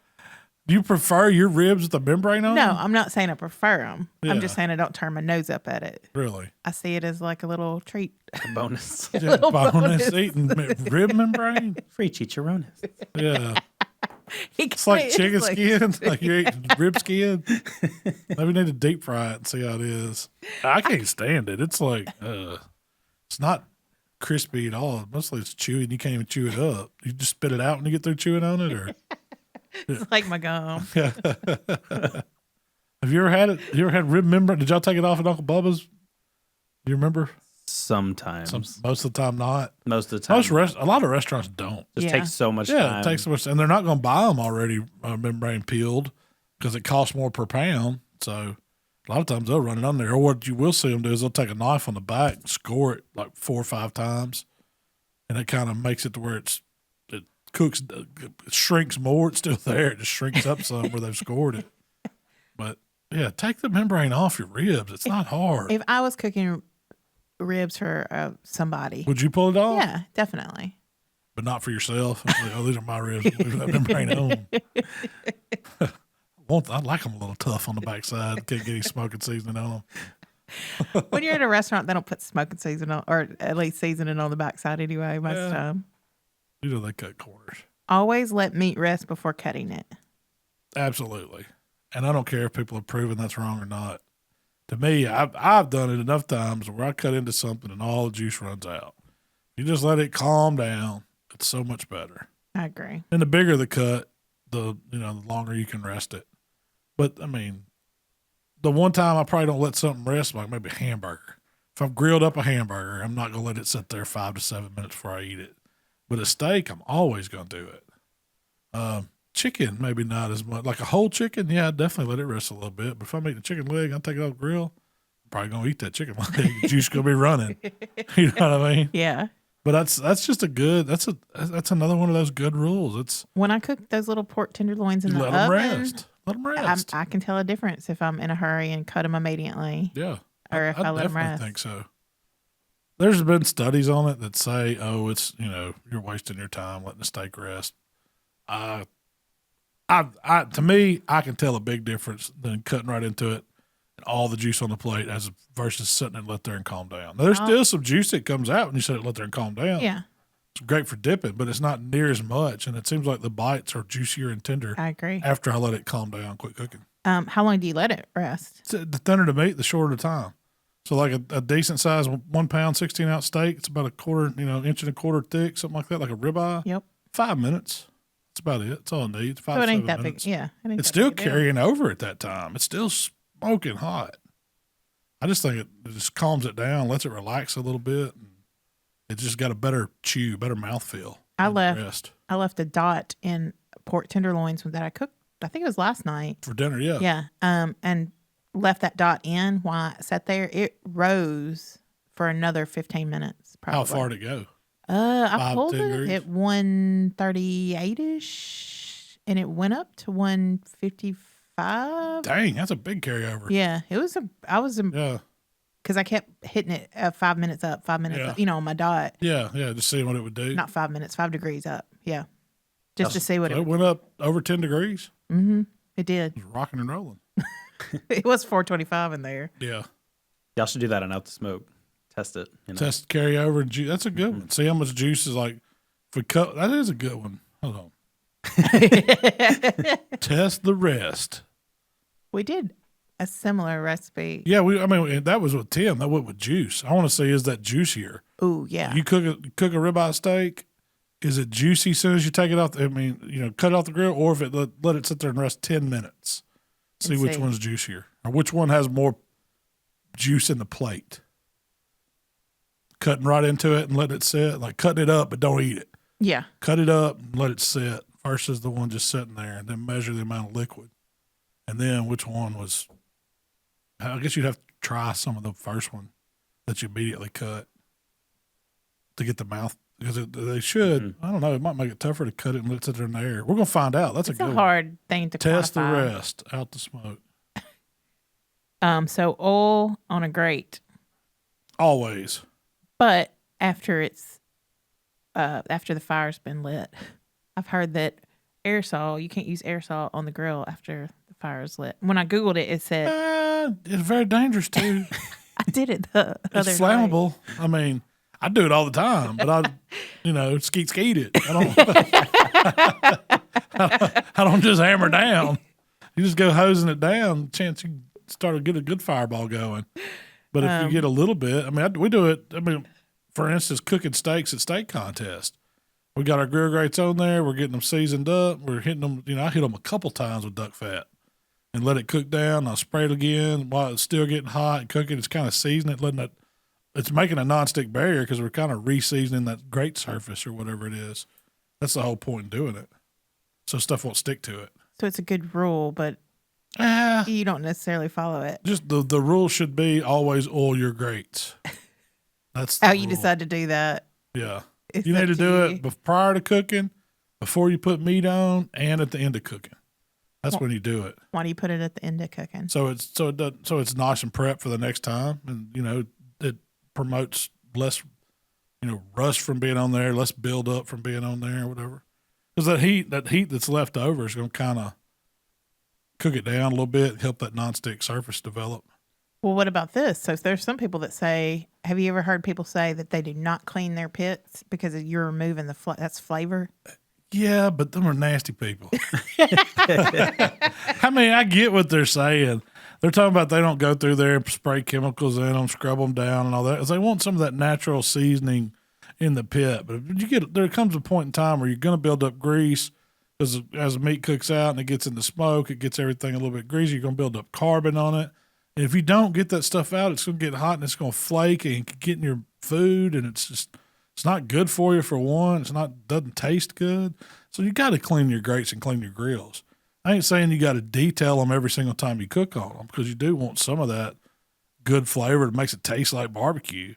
Speaker 2: Do you prefer your ribs with the membrane on?
Speaker 3: No, I'm not saying I prefer them.
Speaker 2: Yeah.
Speaker 3: I'm just saying I don't turn my nose up at it.
Speaker 2: Really?
Speaker 3: I see it as like a little treat.
Speaker 4: A bonus.
Speaker 2: Yeah, bonus eating rib membrane?
Speaker 4: Free chicharrones.
Speaker 2: Yeah. It's like chicken skin, like you're eating rib skin. Maybe need to deep fry it and see how it is. I can't stand it. It's like, it's not crispy at all. Mostly it's chewy and you can't even chew it up. You just spit it out when you get through chewing on it, or
Speaker 3: it's like my gum.
Speaker 2: Have you ever had it? You ever had rib membrane? Did y'all take it off at Uncle Bubba's? Do you remember?
Speaker 4: Sometimes.
Speaker 2: Most of the time not.
Speaker 4: Most of the time.
Speaker 2: A lot of restaurants don't.
Speaker 4: Just takes so much time.
Speaker 2: Yeah, it takes so much, and they're not going to buy them already membrane peeled because it costs more per pound. So a lot of times they'll run it on there. Or what you will see them do is they'll take a knife on the back and score it like 4 or 5 times, and it kind of makes it to where it cooks, it shrinks more. It's still there. It just shrinks up some where they've scored it. But yeah, take the membrane off your ribs. It's not hard.
Speaker 3: If I was cooking ribs for somebody,
Speaker 2: would you pull it off?
Speaker 3: Yeah, definitely.
Speaker 2: But not for yourself. Like, oh, these are my ribs. Leave that membrane on. I like them a little tough on the backside. Can't get any smoking seasoning on them.
Speaker 3: When you're at a restaurant, they don't put smoking seasoning on, or at least seasoning on the backside anyway, most of the time.
Speaker 2: They cut corners.
Speaker 3: Always let meat rest before cutting it. Absolutely.
Speaker 2: And I don't care if people have proven that's wrong or not. To me, I've done it enough times where I cut into something and all the juice runs out. You just let it calm down. It's so much better.
Speaker 3: I agree.
Speaker 2: And the bigger the cut, the longer you can rest it. But the one time I probably don't let something rest, like maybe a hamburger. If I've grilled up a hamburger, I'm not gonna let it sit there 5 to 7 minutes before I eat it. But a steak, I'm always gonna do it. Chicken, maybe not as much. Like a whole chicken, yeah, I'd definitely let it rest a little bit. But if I'm eating a chicken leg, I'll take it off the grill. I'm probably gonna eat that chicken leg. The juice gonna be running. You know what I mean?
Speaker 3: Yeah.
Speaker 2: But that's just that's another one of those good rules. It's
Speaker 3: when I cook those little pork tenderloins in the oven. Let them rest. I can tell a difference if I'm in a hurry and cut them immediately.
Speaker 2: Yeah.
Speaker 3: Or if I let them rest.
Speaker 2: I think so. There's been studies on it that say, oh, it's, you're wasting your time letting the steak rest. To me, I can tell a big difference than cutting right into it and all the juice on the plate versus sitting and let there and calm down. Now, there's still some juice that comes out when you sit and let there and calm down.
Speaker 3: Yeah.
Speaker 2: It's great for dipping, but it's not near as much. And it seems like the bites are juicier and tender.
Speaker 3: I agree.
Speaker 2: After I let it calm down, quit cooking.
Speaker 3: How long do you let it rest?
Speaker 2: The thinner the meat, the shorter the time. So like a decent size 1 pound, 16-ounce steak, it's about a quarter, inch and a quarter thick, something like that, like a ribeye.
Speaker 3: Yep.
Speaker 2: 5 minutes. That's about it. That's all it needs. 5
Speaker 3: so it ain't
Speaker 2: 7
Speaker 3: that
Speaker 2: minutes.
Speaker 3: big. Yeah.
Speaker 2: It's still carrying over at that time. It's still smoking hot. I just think it just calms it down, lets it relax a little bit. And it just got a better chew, better mouthfeel.
Speaker 3: I left a dot in pork tenderloins that I cooked. I think it was last night.
Speaker 2: For dinner, yeah.
Speaker 3: Yeah. And left that dot in while I sat there. It rose for another 15 minutes. Probably.
Speaker 2: How far did it go?
Speaker 3: I pulled
Speaker 2: 10
Speaker 3: it
Speaker 2: degrees?
Speaker 3: at 138-ish, and it went up to 155.
Speaker 2: Dang, that's a big carryover.
Speaker 3: Yeah, it was
Speaker 2: Yeah.
Speaker 3: because I kept hitting it 5 minutes up, 5 minutes
Speaker 2: Yeah.
Speaker 3: up, on my dot.
Speaker 2: Yeah, just seeing what it would do.
Speaker 3: Not 5 minutes, 5 degrees up. Yeah, just to see what
Speaker 2: So it went up over 10 degrees.
Speaker 3: it did.
Speaker 2: It was rocking and rolling.
Speaker 3: It was 425 in there.
Speaker 2: Yeah.
Speaker 4: Y'all should do that on Out the Smoke. Test it.
Speaker 2: Test carryover and juice. That's a good one. See how much juice is like. If we cut, that is a good one. Hold on. Test the rest.
Speaker 3: We did a similar recipe.
Speaker 2: Yeah, that was with Tim. That went with juice. I want to say, is that juicier?
Speaker 3: Oh yeah.
Speaker 2: You cook a ribeye steak. Is it juicy as soon as you take it off? Cut it off the grill, or if it let it sit there and rest 10 minutes. See which one's juicier, or which one has more juice in the plate. Cutting right into it and letting it sit, like cutting it up, but don't eat it.
Speaker 3: Yeah.
Speaker 2: Cut it up and let it sit versus the one just sitting there, and then measure the amount of liquid. And then which one was, I guess you'd have to try some of the first one that you immediately cut to get the mouth, because they should, I don't know, it might make it tougher to cut it and let it sit there in the air. We're going to find out. That's
Speaker 3: It's
Speaker 2: a
Speaker 3: a
Speaker 2: good
Speaker 3: hard thing to
Speaker 2: Test
Speaker 3: quantify.
Speaker 2: the rest, Out the Smoke.
Speaker 3: So oil on a grate.
Speaker 2: Always.
Speaker 3: But after the fire's been lit, I've heard that you can't use aerosol on the grill after the fire is lit. When I Googled it, it said
Speaker 2: It's very dangerous too.
Speaker 3: I did it the other
Speaker 2: It's
Speaker 3: night.
Speaker 2: flammable. I mean, I do it all the time, but I skeet it. I don't just hammer down. You just go hosing it down. Chance you start to get a good fireball going. But if you get a little bit, we do it. For instance, cooking steaks at steak contest. We got our grill grates on there. We're getting them seasoned up. We're hitting them. I hit them a couple times with duck fat and let it cook down. I'll spray it again while it's still getting hot and cooking. It's kind of seasoning it, letting it. It's making a nonstick barrier because we're kind of re-seasoning that grate surface or whatever it is. That's the whole point in doing it. So stuff won't stick to it.
Speaker 3: So it's a good rule, but you don't necessarily follow it.
Speaker 2: Just the rule should be always oil your grates. That's
Speaker 3: How
Speaker 2: the
Speaker 3: you
Speaker 2: rule.
Speaker 3: decide to do that.
Speaker 2: Yeah.
Speaker 3: It's
Speaker 2: You need
Speaker 3: up
Speaker 2: to do
Speaker 3: you.
Speaker 2: it prior to cooking, before you put meat on, and at the end of cooking. That's when you do it.
Speaker 3: Why do you put it at the end of cooking?
Speaker 2: So it's nice and prep for the next time, and it promotes less rust from being on there, less build up from being on there, or whatever. Because that heat that's left over is going to kind of cook it down a little bit, help that nonstick surface develop.
Speaker 3: Well, what about this? So there's some people that say, have you ever heard people say that they do not clean their pits because you're removing that's flavor?
Speaker 2: Yeah, but them are nasty people. I get what they're saying. They're talking about they don't go through there and spray chemicals in them, scrub them down and all that. 'Cause they want some of that natural seasoning in the pit. But there comes a point in time where you're going to build up grease, because as the meat cooks out and it gets in the smoke, it gets everything a little bit greasy. You're going to build up carbon on it. And if you don't get that stuff out, it's going to get hot and it's going to flake and get in your food. And it's not good for you, for one. Doesn't taste good. So you got to clean your grates and clean your grills. I ain't saying you got to detail them every single time you cook on them, because you do want some of that good flavor that makes it taste like barbecue,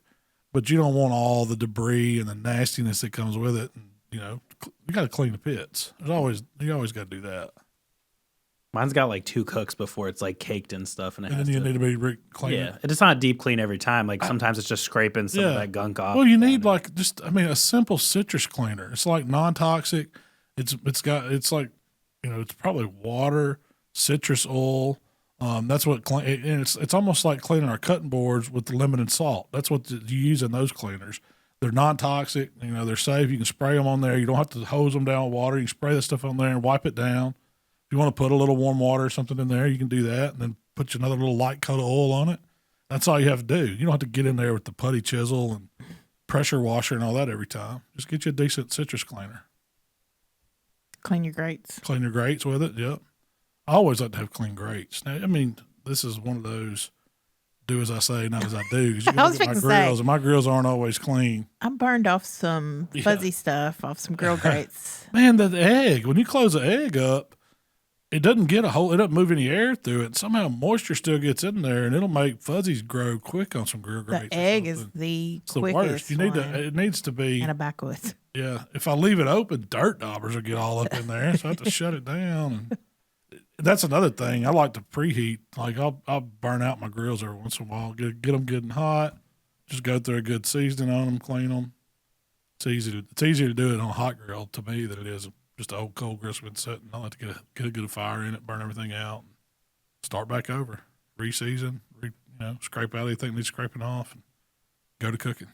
Speaker 2: but you don't want all the debris and the nastiness that comes with it. And, you got to clean the pits. You always got to do that.
Speaker 4: Mine's got like 2 cooks before it's like caked and stuff, and
Speaker 2: Then you need to be clean.
Speaker 4: Yeah, it's not a deep clean every time. Like sometimes it's just scraping some of that gunk off.
Speaker 2: Well, you need a simple citrus cleaner. It's like non-toxic. It's probably water, citrus oil. That's what and it's almost like cleaning our cutting boards with the lemon and salt. That's what you use in those cleaners. They're non-toxic. They're safe. You can spray them on there. You don't have to hose them down with water. You can spray the stuff on there and wipe it down. If you want to put a little warm water or something in there, you can do that, and then put another little light coat of oil on it. That's all you have to do. You don't have to get in there with the putty chisel and pressure washer and all that every time. Just get you a decent citrus cleaner.
Speaker 3: Clean your grates.
Speaker 2: Clean your grates with it, yep. I always like to have clean grates. Now, this is one of those do as I say, not as I do. 'Cause you
Speaker 3: I was
Speaker 2: look at
Speaker 3: fixing
Speaker 2: my
Speaker 3: to say.
Speaker 2: grills, and my grills aren't always clean.
Speaker 3: I burned off some fuzzy stuff off some grill grates.
Speaker 2: Man, the egg, when you close the egg up, it doesn't get it doesn't move any air through it. Somehow moisture still gets in there, and it'll make fuzzies grow quick on some grill grates.
Speaker 3: The egg is the quickest.
Speaker 2: The worst. It needs to be.
Speaker 3: And a backwoods.
Speaker 2: Yeah. If I leave it open, dirt daubers will get all up in there, so I have to shut it down. And that's another thing. I like to preheat. Like I'll burn out my grills every once in a while. Get them good and hot. Just go through a good seasoning on them, clean them. It's easier to do it on a hot grill to me than it is just an old cold grill that's been sitting. I like to get a good fire in it, burn everything out, and start back over, re-season, scrape out anything that needs scraping off, and go to cooking.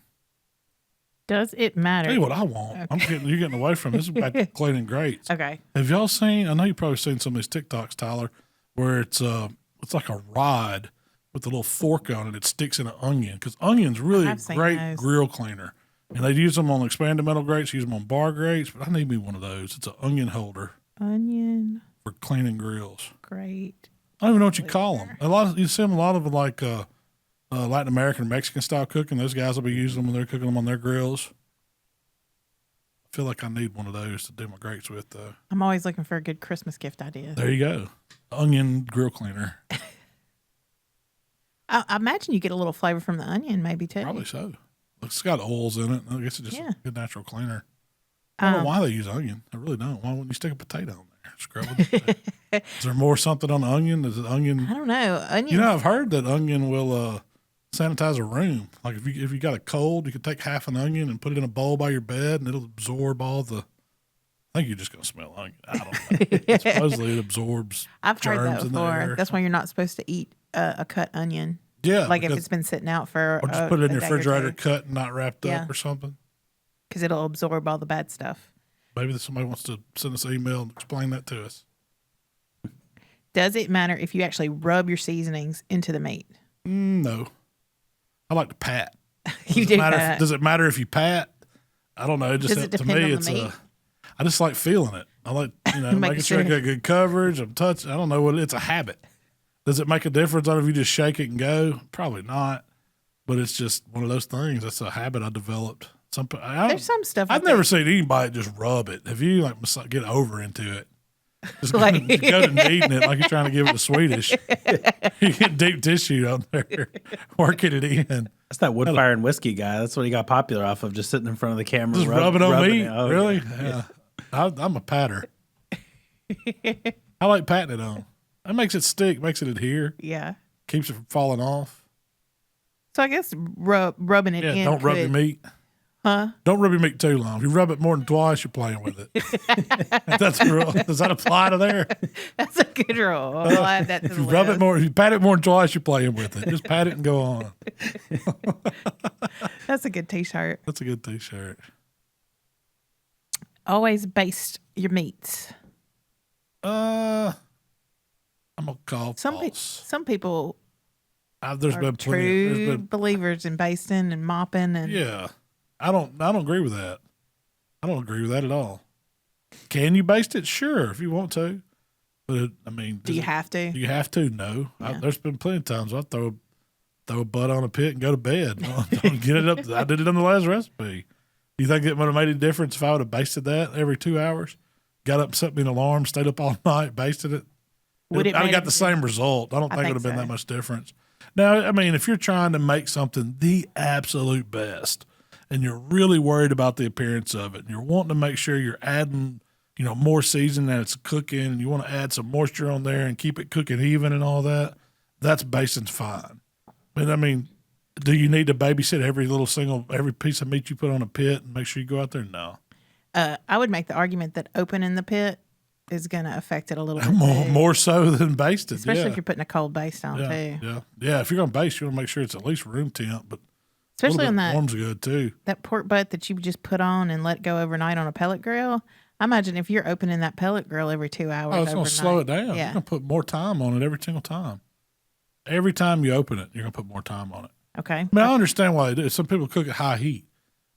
Speaker 3: Does it matter?
Speaker 2: Tell you what I want. Okay. You're getting away from this. This is back to cleaning grates.
Speaker 3: Okay.
Speaker 2: Have y'all seen? I know you've probably seen some of these TikToks, Tyler, where it's like a rod with a little fork on it. It sticks in an onion because onion's really a great grill cleaner. And they use them on expanded metal grates, use them on bar grates, but I need me one of those. It's an onion holder.
Speaker 3: Onion.
Speaker 2: For cleaning grills.
Speaker 3: Great.
Speaker 2: I don't even know what you call them. You see them a lot of like Latin American, Mexican style cooking. Those guys will be using them when they're cooking them on their grills. I feel like I need one of those to do my grates with, though.
Speaker 3: I'm always looking for a good Christmas gift idea.
Speaker 2: There you go. Onion grill cleaner.
Speaker 3: I imagine you get a little flavor from the onion, maybe, too.
Speaker 2: Probably so. It's got oils in it. I guess it's just a good natural cleaner. I don't know why they use onion. I really don't. Why wouldn't you stick a potato on there? Scrub it. Is there more something on the onion? Is it onion?
Speaker 3: I don't know.
Speaker 2: I've heard that onion will sanitize a room. Like if you got a cold, you could take half an onion and put it in a bowl by your bed, and it'll absorb all the. I think you're just gonna smell onion. I don't know. Supposedly it absorbs.
Speaker 3: I've heard that
Speaker 2: germs
Speaker 3: before.
Speaker 2: in there.
Speaker 3: That's why you're not supposed to eat a cut onion.
Speaker 2: Yeah,
Speaker 3: like if it's been sitting out for.
Speaker 2: Or just put it in your refrigerator, cut and not wrapped up or something.
Speaker 3: Because it'll absorb all the bad stuff.
Speaker 2: Maybe somebody wants to send us an email and explain that to us.
Speaker 3: Does it matter if you actually rub your seasonings into the meat?
Speaker 2: No. I like to pat.
Speaker 3: Does
Speaker 2: it matter if you pat? I don't know. It just to me, it's I just like feeling it. I like making sure I got good coverage. I'm touching. I don't know what it's a habit. Does it make a difference on if you just shake it and go? Probably not. But it's just one of those things. That's a habit I developed.
Speaker 3: There's some stuff.
Speaker 2: I've never seen anybody just rub it. Have you get over into it? Just go to kneading it like you're trying to give it a Swedish. You get deep tissue on there, working it in.
Speaker 4: That's that wood fire and whiskey guy. That's what he got popular off of, just sitting in front of the camera.
Speaker 2: Just rubbing on meat?
Speaker 4: Oh,
Speaker 2: really? Yeah. I'm a patter. I like patting it on. That makes it stick, makes it adhere.
Speaker 3: Yeah.
Speaker 2: Keeps it from falling off.
Speaker 3: So I guess rubbing it in.
Speaker 2: Don't rub your meat.
Speaker 3: Huh?
Speaker 2: Don't rub your meat too long. If you rub it more than twice, you're playing with it. That's the rule. Does that apply to there?
Speaker 3: That's a good rule. I'll add that to
Speaker 2: if you pat it more than twice, you're playing with it. Just pat it and go on.
Speaker 3: That's a good T-shirt.
Speaker 2: That's a good T-shirt.
Speaker 3: Always baste your meats.
Speaker 2: I'm gonna call
Speaker 3: some people.
Speaker 2: There's
Speaker 3: are
Speaker 2: been
Speaker 3: true believers in basting and mopping and.
Speaker 2: Yeah, I don't agree with that. I don't agree with that at all. Can you baste it? Sure, if you want to, but
Speaker 3: do you have to?
Speaker 2: Do you have to? No. Yeah. There's been plenty of times I throw a butt on a pit and go to bed. Don't get it up. I did it on the last recipe. Do you think it would have made a difference if I would have basted that every 2 hours? Got up, set me an alarm, stayed up all night, basted it. I'd have got the same result. I don't think it would have been that much difference. Now, if you're trying to make something the absolute best and you're really worried about the appearance of it and you're wanting to make sure you're adding, more seasoning as it's cooking and you want to add some moisture on there and keep it cooking even and all that, that's basting's fine. But do you need to babysit every piece of meat you put on a pit and make sure you go out there? No.
Speaker 3: I would make the argument that opening the pit is going to affect it a little bit
Speaker 2: more so than basted,
Speaker 3: especially if you're putting a cold baste on too.
Speaker 2: Yeah. If you're going to baste, you want to make sure it's at least room temp, but
Speaker 3: especially on that
Speaker 2: warm's good too.
Speaker 3: That pork butt that you just put on and let go overnight on a pellet grill. I imagine if you're opening that pellet grill every 2 hours,
Speaker 2: it's going to slow it down. Yeah. You're going to put more time on it every single time. Every time you open it, you're going to put more time on it.
Speaker 3: Okay.
Speaker 2: I understand why they do. Some people cook at high heat,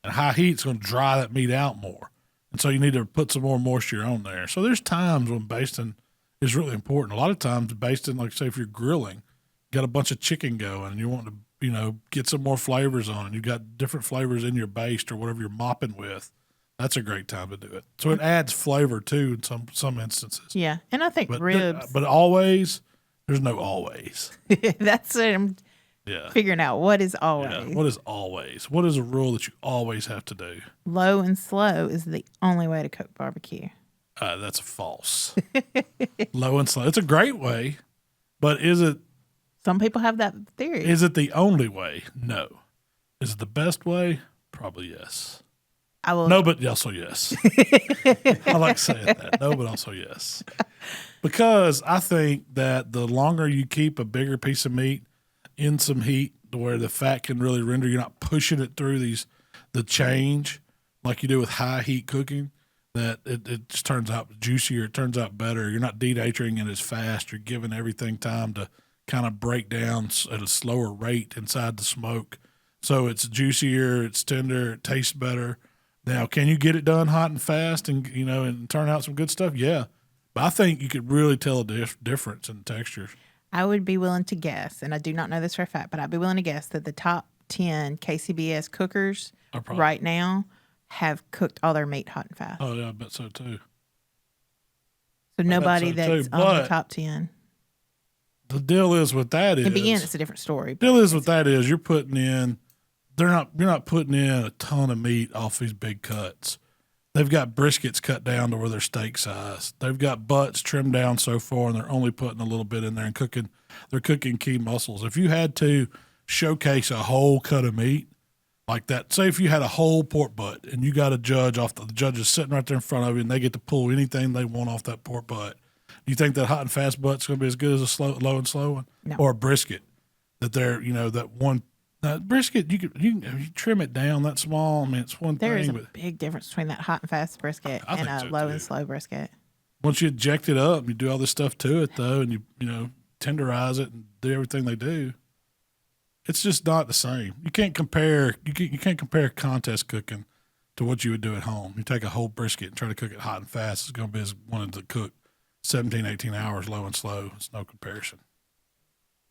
Speaker 2: and high heat's going to dry that meat out more. And so you need to put some more moisture on there. So there's times when basting is really important. A lot of times basting, like say if you're grilling, got a bunch of chicken going and you want to, get some more flavors on it. You've got different flavors in your baste or whatever you're mopping with. That's a great time to do it. So it adds flavor too in some instances.
Speaker 3: Yeah, and I think ribs.
Speaker 2: But always, there's no always.
Speaker 3: That's what I'm figuring out. What is always?
Speaker 2: Yeah. What is always? What is a rule that you always have to do?
Speaker 3: Low and slow is the only way to cook barbecue.
Speaker 2: That's false. Low and slow. It's a great way, but is it?
Speaker 3: Some people have that theory.
Speaker 2: Is it the only way? No. Is it the best way? Probably yes. No, but also yes. I like saying that. No, but also yes. Because I think that the longer you keep a bigger piece of meat in some heat to where the fat can really render, you're not pushing it through the change like you do with high heat cooking, that it just turns out juicier. It turns out better. You're not denaturing it as fast. You're giving everything time to kind of break down at a slower rate inside the smoke. So it's juicier, it's tender, it tastes better. Now, can you get it done hot and fast and turn out some good stuff? Yeah. But I think you could really tell a difference in texture.
Speaker 3: I would be willing to guess, and I do not know this for a fact, but I'd be willing to guess that the top 10 KCBS cookers right now have cooked all their meat hot and fast.
Speaker 2: Oh, yeah, I bet so too.
Speaker 3: So nobody that's on the top 10.
Speaker 2: The deal is with that is.
Speaker 3: In the end, it's a different story.
Speaker 2: The deal is with that is you're not putting in a ton of meat off these big cuts. They've got briskets cut down to where they're steak size. They've got butts trimmed down so far, and they're only putting a little bit in there and cooking. They're cooking key muscles. If you had to showcase a whole cut of meat like that, say if you had a whole pork butt and you got a judge the judge is sitting right there in front of you, and they get to pull anything they want off that pork butt. Do you think that hot and fast butt's going to be as good as a low and slow one,
Speaker 3: no.
Speaker 2: or a brisket? That they're that one. Brisket, you trim it down that small. I mean, it's one thing.
Speaker 3: There is a big difference between that hot and fast brisket and a low and slow brisket.
Speaker 2: Once you eject it up, you do all this stuff to it, though, and you tenderize it and do everything they do. It's just not the same. You can't compare. You can't compare contest cooking to what you would do at home. You take a whole brisket and try to cook it hot and fast. It's going to be as wanting to cook 17, 18 hours low and slow. It's no comparison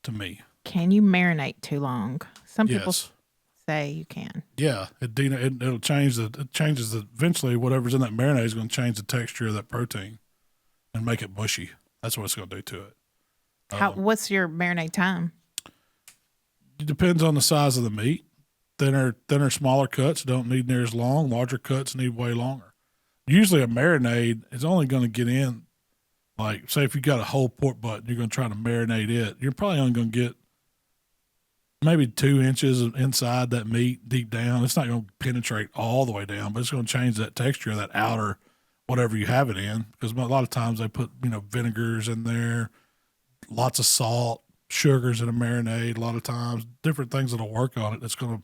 Speaker 2: to me.
Speaker 3: Can you marinate too long? Some people say you can.
Speaker 2: Yeah, it'll change eventually whatever's in that marinade is going to change the texture of that protein and make it mushy. That's what it's going to do to it.
Speaker 3: What's your marinade time?
Speaker 2: It depends on the size of the meat. Thinner, smaller cuts don't need near as long. Larger cuts need way longer. Usually a marinade is only going to get in, like, say if you got a whole pork butt and you're going to try to marinate it, you're probably only going to get maybe 2 inches inside that meat deep down. It's not going to penetrate all the way down, but it's going to change that texture of that outer whatever you have it in. Because a lot of times they put, vinegars in there, lots of salt, sugars in a marinade. A lot of times, different things that'll work on it that's going to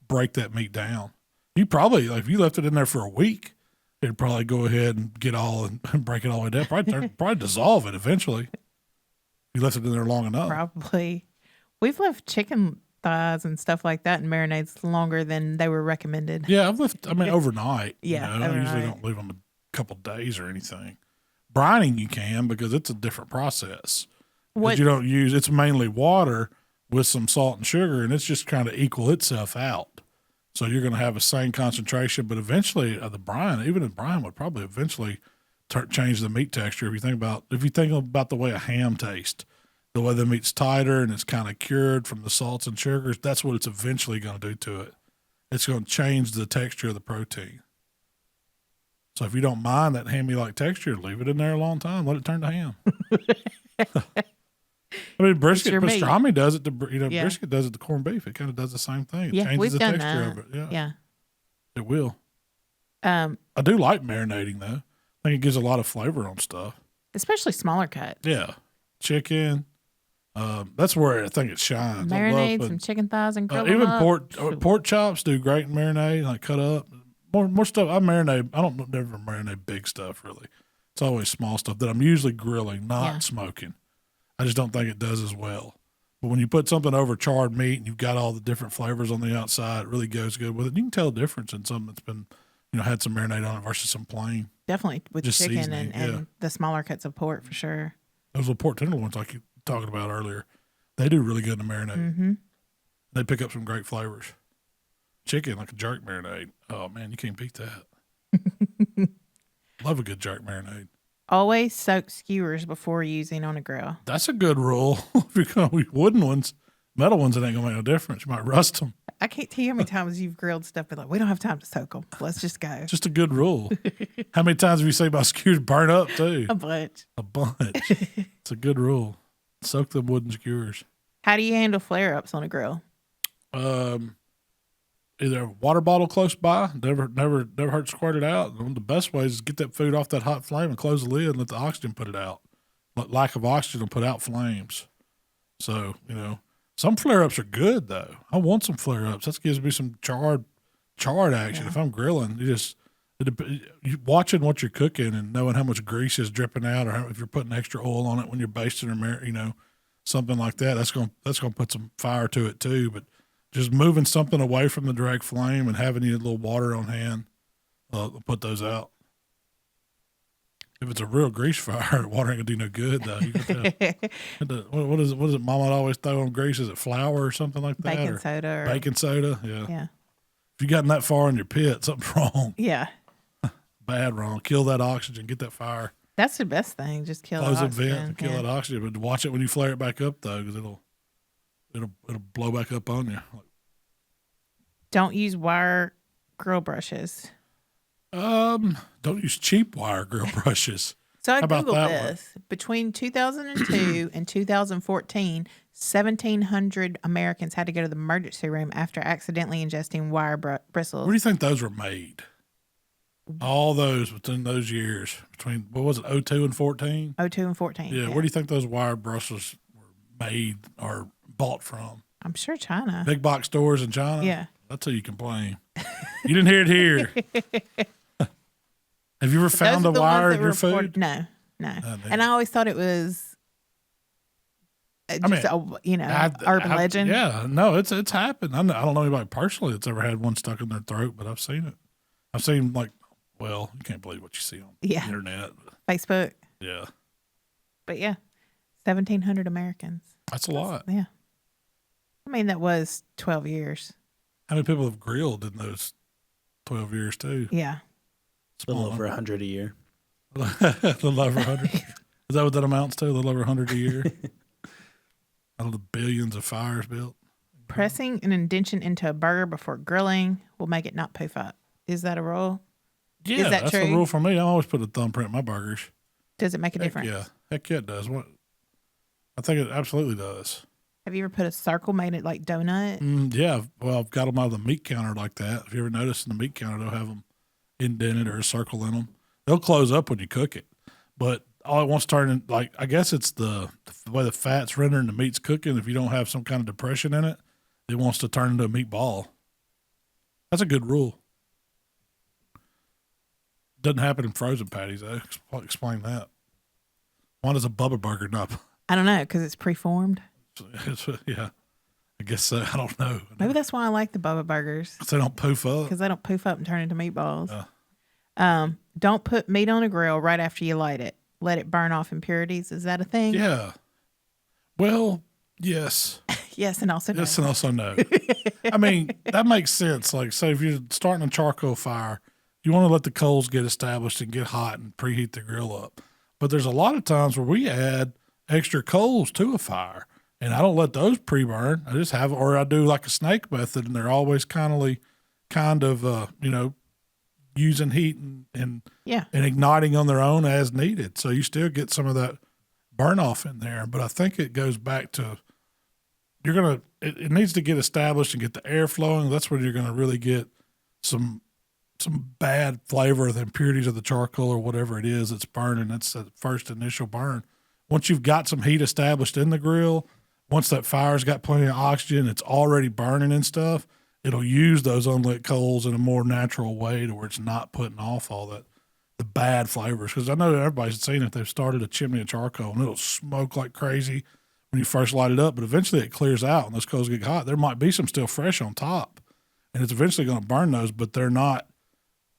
Speaker 2: break that meat down. You probably, if you left it in there for a week, it'd probably go ahead and get all and break it all the way down. Probably dissolve it eventually. You left it in there long enough.
Speaker 3: Probably. We've left chicken thighs and stuff like that in marinades longer than they were recommended.
Speaker 2: Yeah, I've left, overnight.
Speaker 3: Yeah,
Speaker 2: overnight. I usually don't leave them a couple of days or anything. Brining you can because it's a different process. What you don't use, it's mainly water with some salt and sugar, and it's just trying to equal itself out. So you're going to have the same concentration, but eventually the brine would probably eventually change the meat texture. If you think about the way a ham tastes. The way the meat's tighter and it's kind of cured from the salts and sugars, that's what it's eventually going to do to it. It's going to change the texture of the protein. So if you don't mind that hammy-like texture, leave it in there a long time. Let it turn to ham. I mean, brisket, pastrami does it to, brisket does it to corned beef. It kind of does the same thing. It changes the texture of it. Yeah. It will. I do like marinating, though. I think it gives a lot of flavor on stuff.
Speaker 3: Especially smaller cuts.
Speaker 2: Yeah. Chicken. That's where I think it shines.
Speaker 3: Marinade some chicken thighs and grill
Speaker 2: even
Speaker 3: up.
Speaker 2: pork chops do great in marinade, like cut up. More stuff. I never marinate big stuff really. It's always small stuff that I'm usually grilling, not smoking. I just don't think it does as well. But when you put something over charred meat and you've got all the different flavors on the outside, it really goes good with it. You can tell the difference in something that's been, had some marinade on it versus some plain.
Speaker 3: Definitely with just chicken and the smaller cuts of pork for sure.
Speaker 2: Those little pork tenderloins like you talking about earlier, they do really good in the marinade. Mm-hmm. They pick up some great flavors. Chicken, like a jerk marinade. Oh man, you can't beat that. Love a good jerk marinade.
Speaker 3: Always soak skewers before using on a grill.
Speaker 2: That's a good rule. If you're going to use wooden ones, metal ones, it ain't going to make no difference. You might rust them.
Speaker 3: I can't tell you how many times you've grilled stuff, but like, we don't have time to soak them. Let's just go.
Speaker 2: Just a good rule. How many times have you seen my skewers burn up too?
Speaker 3: A bunch.
Speaker 2: A bunch. It's a good rule. Soak the wooden skewers.
Speaker 3: How do you handle flare-ups on a grill?
Speaker 2: Either a water bottle close by, never hurt to squirt it out. One of the best ways is get that food off that hot flame and close the lid and let the oxygen put it out. But lack of oxygen will put out flames. So, some flare-ups are good though. I want some flare-ups. That gives me some charred action. Yeah. If I'm grilling, you watching what you're cooking and knowing how much grease is dripping out, or if you're putting extra oil on it when you're basting or something like that. That's gonna put some fire to it too. But just moving something away from the direct flame and having a little water on hand, will put those out. If it's a real grease fire, water ain't gonna do no good though. What is it? Mama would always throw on grease? Is it flour or something like that? Baking soda. Yeah.
Speaker 3: Yeah.
Speaker 2: If you gotten that far in your pit, something's wrong.
Speaker 3: Yeah.
Speaker 2: Bad wrong. Kill that oxygen. Get that fire.
Speaker 3: That's the best thing. Just kill
Speaker 2: close
Speaker 3: the
Speaker 2: oxygen. Vent and kill that oxygen. But watch it when you flare it back up though, because it'll blow back up on you.
Speaker 3: Don't use wire grill brushes.
Speaker 2: Don't use cheap wire grill brushes.
Speaker 3: So I Googled this. Between 2002 and 2014, 1,700 Americans had to go to the emergency room after accidentally ingesting wire bristles.
Speaker 2: Where do you think those were made? All those within those years, between, what was it, 02 and 14?
Speaker 3: 02 and 14.
Speaker 2: Yeah. Where do you think those wire bristles were made or bought from?
Speaker 3: I'm sure China.
Speaker 2: Big box stores in China?
Speaker 3: Yeah.
Speaker 2: That's how you complain. You didn't hear it here. Have you ever found a wire in your food?
Speaker 3: No. And I always thought it was urban legend.
Speaker 2: Yeah, no, it's happened. I don't know anybody personally that's ever had one stuck in their throat, but I've seen it. I've seen you can't believe what you see on the internet.
Speaker 3: Facebook.
Speaker 2: Yeah.
Speaker 3: But yeah, 1,700 Americans.
Speaker 2: That's a lot.
Speaker 3: Yeah. I mean, that was 12 years.
Speaker 2: How many people have grilled in those 12 years too?
Speaker 3: Yeah.
Speaker 4: A little over 100 a year.
Speaker 2: A little over 100. Is that what that amounts to? A little over 100 a year? Out of the billions of fires built.
Speaker 3: Pressing an indention into a burger before grilling will make it not poof up. Is that a rule?
Speaker 2: Yeah, that's
Speaker 3: true?
Speaker 2: a rule for me. I always put a thumbprint in my burgers.
Speaker 3: Does it make a difference?
Speaker 2: Yeah. Heck yeah, it does. I think it absolutely does.
Speaker 3: Have you ever put a circle, made it like donut?
Speaker 2: Yeah. Well, I've got them out of the meat counter like that. If you ever noticed in the meat counter, they'll have them indented or a circle in them. They'll close up when you cook it. But all it wants to turn in, I guess it's the way the fat's rendering the meat's cooking. If you don't have some kind of depression in it, it wants to turn into a meatball. That's a good rule. Doesn't happen in frozen patties, though. Explain that. Why does a Bubba burger not?
Speaker 3: I don't know, because it's preformed.
Speaker 2: Yeah. I guess so. I don't know.
Speaker 3: Maybe that's why I like the Bubba burgers.
Speaker 2: They don't poof up.
Speaker 3: Because they don't poof up and turn into meatballs. Don't put meat on a grill right after you light it. Let it burn off impurities. Is that a thing?
Speaker 2: Yeah. Well, yes.
Speaker 3: Yes, and also no.
Speaker 2: Yes, and also no. I mean, that makes sense. Like, say if you're starting a charcoal fire, you want to let the coals get established and get hot and preheat the grill up. But there's a lot of times where we add extra coals to a fire, and I don't let those pre-burn. I just have, or I do like a snake method, and they're always kind of using heat and igniting on their own as needed. So you still get some of that burn off in there. But I think it goes back to it needs to get established and get the air flowing. That's where you're gonna really get some bad flavor of the impurities of the charcoal or whatever it is that's burning. That's the first initial burn. Once you've got some heat established in the grill, once that fire's got plenty of oxygen, it's already burning and stuff, it'll use those unlit coals in a more natural way to where it's not putting off all the bad flavors. Because I know everybody's seen it. They've started a chimney of charcoal, and it'll smoke like crazy when you first light it up, but eventually it clears out and those coals get hot. There might be some still fresh on top, and it's eventually going to burn those, but they're not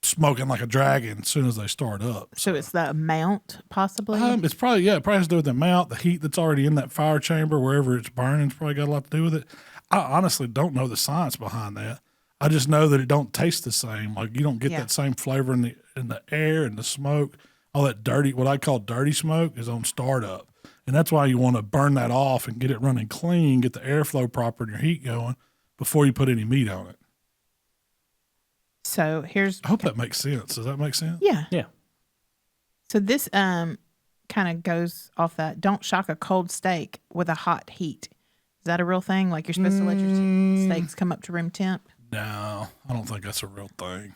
Speaker 2: smoking like a dragon as soon as they start up.
Speaker 3: So it's the amount, possibly?
Speaker 2: It's probably, it probably has to do with the amount, the heat that's already in that fire chamber, wherever it's burning, it's probably got a lot to do with it. I honestly don't know the science behind that. I just know that it don't taste the same. Like, you don't get that same flavor and the air and the smoke, all that dirty, what I call dirty smoke, is on startup. And that's why you want to burn that off and get it running clean, get the airflow proper and your heat going before you put any meat on it.
Speaker 3: So
Speaker 2: I hope that makes sense. Does that make sense?
Speaker 3: Yeah.
Speaker 4: Yeah.
Speaker 3: So this kind of goes off that. Don't shock a cold steak with a hot heat. Is that a real thing? Like you're supposed to let your steaks come up to room temp?
Speaker 2: No, I don't think that's a real thing.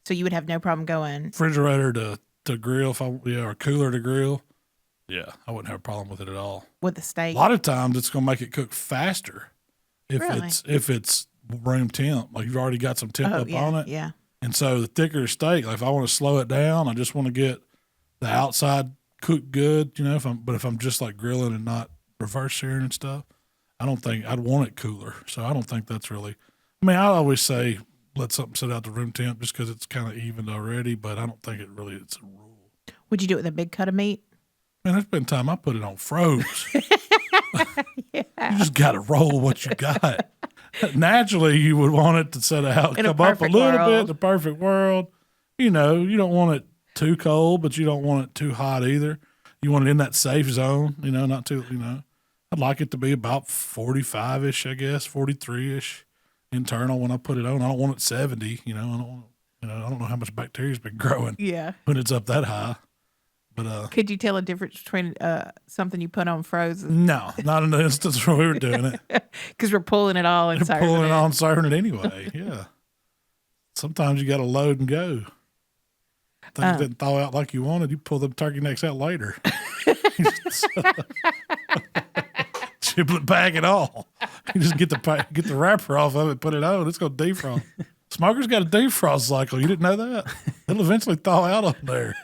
Speaker 3: So you would have no problem going
Speaker 2: Refrigerator to grill, or cooler to grill. Yeah, I wouldn't have a problem with it at all.
Speaker 3: with the steak?
Speaker 2: A lot of times it's going to make it cook faster if
Speaker 3: Really?
Speaker 2: it's room temp. Like you've already got some temp up on it.
Speaker 3: Yeah.
Speaker 2: And so the thicker the steak, like if I want to slow it down, I just want to get the outside cooked good, if I'm just like grilling and not reverse searing and stuff, I don't think I'd want it cooler. So I don't think that's really, I always say let something sit out to room temp just because it's kind of evened already, but I don't think it's a rule.
Speaker 3: Would you do it with a big cut of meat?
Speaker 2: Man, there's been time I put it on froze. You just got to roll what you got. Naturally, you would want it to set out, come up a little bit, the perfect world. You don't want it too cold, but you don't want it too hot either. You want it in that safe zone, not too, I'd like it to be about 45-ish, I guess, 43-ish internal when I put it on. I don't want it 70, I don't know how much bacteria's been growing when it's up that high. But
Speaker 3: could you tell a difference between something you put on frozen?
Speaker 2: No, not in the instance where we were doing it.
Speaker 3: Because we're pulling it all and serving
Speaker 2: pulling it
Speaker 3: it.
Speaker 2: on, serving it anyway. Yeah. Sometimes you got to load and go. Things didn't thaw out like you wanted. You pull the turkey necks out later. Chiplet bag it all. You just get the wrapper off of it, put it on. It's going to defrost. Smoker's got a defrost cycle. You didn't know that? It'll eventually thaw out on there.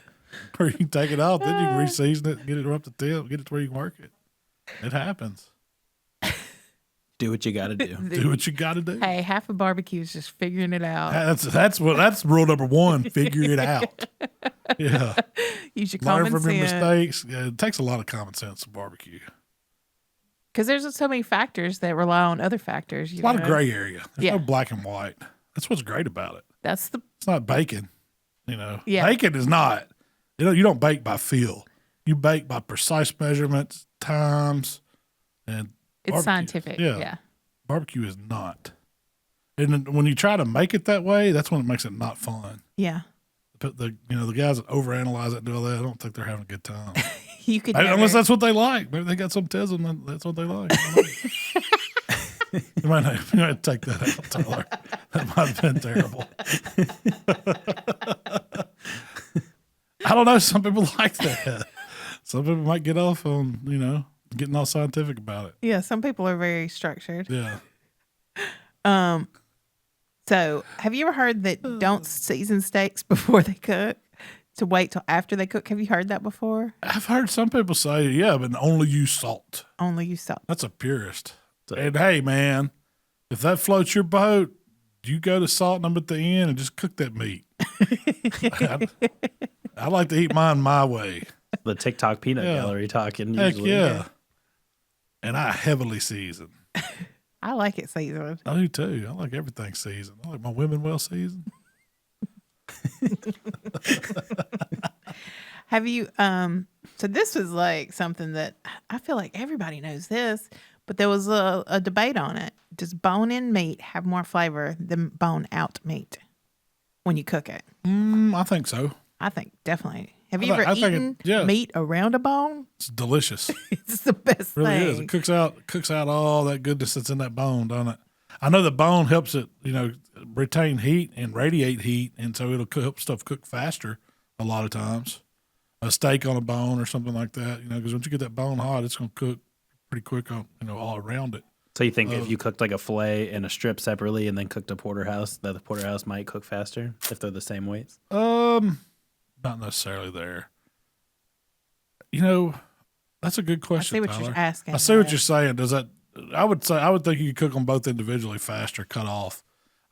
Speaker 2: Or you can take it off, then you can reseason it, get it up to temp, get it to where you can work it. It happens.
Speaker 4: Do what you got to do.
Speaker 2: Do what you got to do.
Speaker 3: Hey, half of barbecue is just figuring it out.
Speaker 2: That's rule number one. Figure it out. Yeah.
Speaker 3: Use your
Speaker 2: Learn
Speaker 3: common
Speaker 2: from your
Speaker 3: sense.
Speaker 2: mistakes. Yeah, it takes a lot of common sense to barbecue.
Speaker 3: Because there's so many factors that rely on other factors.
Speaker 2: A lot of gray area. There's
Speaker 3: Yeah.
Speaker 2: no black and white. That's what's great about it.
Speaker 3: That's the
Speaker 2: It's not bacon.
Speaker 3: Yeah.
Speaker 2: Bacon is not. You don't bake by feel. You bake by precise measurements, times, and
Speaker 3: it's
Speaker 2: barbecue.
Speaker 3: scientific. Yeah.
Speaker 2: Barbecue is not. And then when you try to make it that way, that's when it makes it not fun.
Speaker 3: Yeah.
Speaker 2: But the guys that overanalyze it and do all that, I don't think they're having a good time.
Speaker 3: You could
Speaker 2: Unless that's what they like. Maybe they got some tism and that's what they like. You might take that out, Tyler. That might have been terrible. I don't know. Some people like that. Some people might get off on, getting all scientific about it.
Speaker 3: Yeah, some people are very structured.
Speaker 2: Yeah.
Speaker 3: So have you ever heard that don't season steaks before they cook? To wait till after they cook? Have you heard that before?
Speaker 2: I've heard some people say, yeah, but only use salt.
Speaker 3: Only use salt.
Speaker 2: That's a purist. And hey, man, if that floats your boat, you go to salt them at the end and just cook that meat. I like to eat mine my way.
Speaker 4: The TikTok peanut gallery talking.
Speaker 2: Heck
Speaker 4: usually.
Speaker 2: yeah. And I heavily season.
Speaker 3: I like it seasoned.
Speaker 2: I do too. I like everything seasoned. I like my women well seasoned.
Speaker 3: Have you so this was like something that I feel like everybody knows this, but there was a debate on it. Does bone-in meat have more flavor than bone-out meat when you cook it?
Speaker 2: I think so.
Speaker 3: I think definitely. Have you ever eaten meat around a bone?
Speaker 2: It's delicious.
Speaker 3: It's the best
Speaker 2: It really
Speaker 3: thing.
Speaker 2: is. It cooks out all that goodness that's in that bone, doesn't it? I know the bone helps it, retain heat and radiate heat, and so it'll help stuff cook faster a lot of times. A steak on a bone or something like that, because once you get that bone hot, it's going to cook pretty quick on, all around it.
Speaker 4: So you think if you cooked like a fillet and a strip separately and then cooked a porterhouse, that the porterhouse might cook faster if they're the same weights?
Speaker 2: Not necessarily there. That's a good question.
Speaker 3: I see what
Speaker 2: Tyler.
Speaker 3: you're asking.
Speaker 2: I see what you're saying. Does that? I would think you could cook them both individually faster, cut off.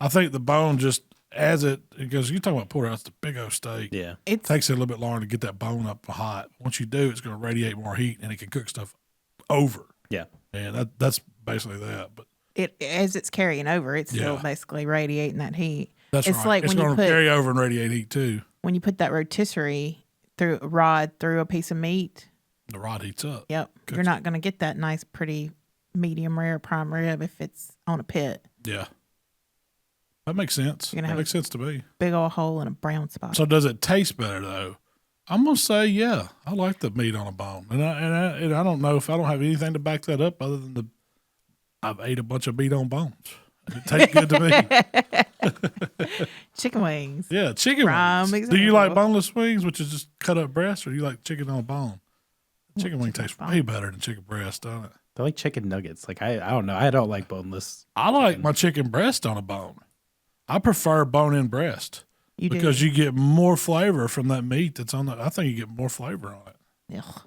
Speaker 2: I think the bone just because you're talking about porterhouse, the big old steak.
Speaker 4: Yeah,
Speaker 3: It
Speaker 2: Takes it a little bit longer to get that bone up hot. Once you do, it's going to radiate more heat and it can cook stuff over.
Speaker 4: yeah.
Speaker 2: And that's basically that. But
Speaker 3: as it's carrying over, it's still
Speaker 2: Yeah.
Speaker 3: basically radiating that heat.
Speaker 2: That's
Speaker 3: It's
Speaker 2: right.
Speaker 3: like
Speaker 2: it's
Speaker 3: when you
Speaker 2: going to
Speaker 3: put-
Speaker 2: carry over and radiate heat too.
Speaker 3: When you put that rotisserie through a rod through a piece of meat,
Speaker 2: The rod heats up.
Speaker 3: yep,
Speaker 2: Cooks
Speaker 3: you're not going to get that nice, pretty, medium rare prime rib if it's on a pit.
Speaker 2: Yeah. That makes sense.
Speaker 3: You're gonna
Speaker 2: That
Speaker 3: have
Speaker 2: makes sense to me.
Speaker 3: Big old hole in a brown spot.
Speaker 2: So does it taste better though? I'm gonna say yeah. I like the meat on a bone, and I don't know if I don't have anything to back that up other than I've ate a bunch of meat on bones. And it tastes good to me.
Speaker 3: Chicken wings.
Speaker 2: Yeah, chicken
Speaker 3: Prime
Speaker 2: wings. Do you
Speaker 3: example.
Speaker 2: like boneless wings, which is just cut up breast, or do you like chicken on a bone? Chicken wing tastes way better than chicken breast, don't it?
Speaker 4: They're like chicken nuggets. Like I don't know. I don't like boneless.
Speaker 2: I like my chicken breast on a bone. I prefer bone-in breast
Speaker 3: You
Speaker 2: because
Speaker 3: do.
Speaker 2: you get more flavor from that meat that's on the. I think you get more flavor on it.
Speaker 3: Ugh.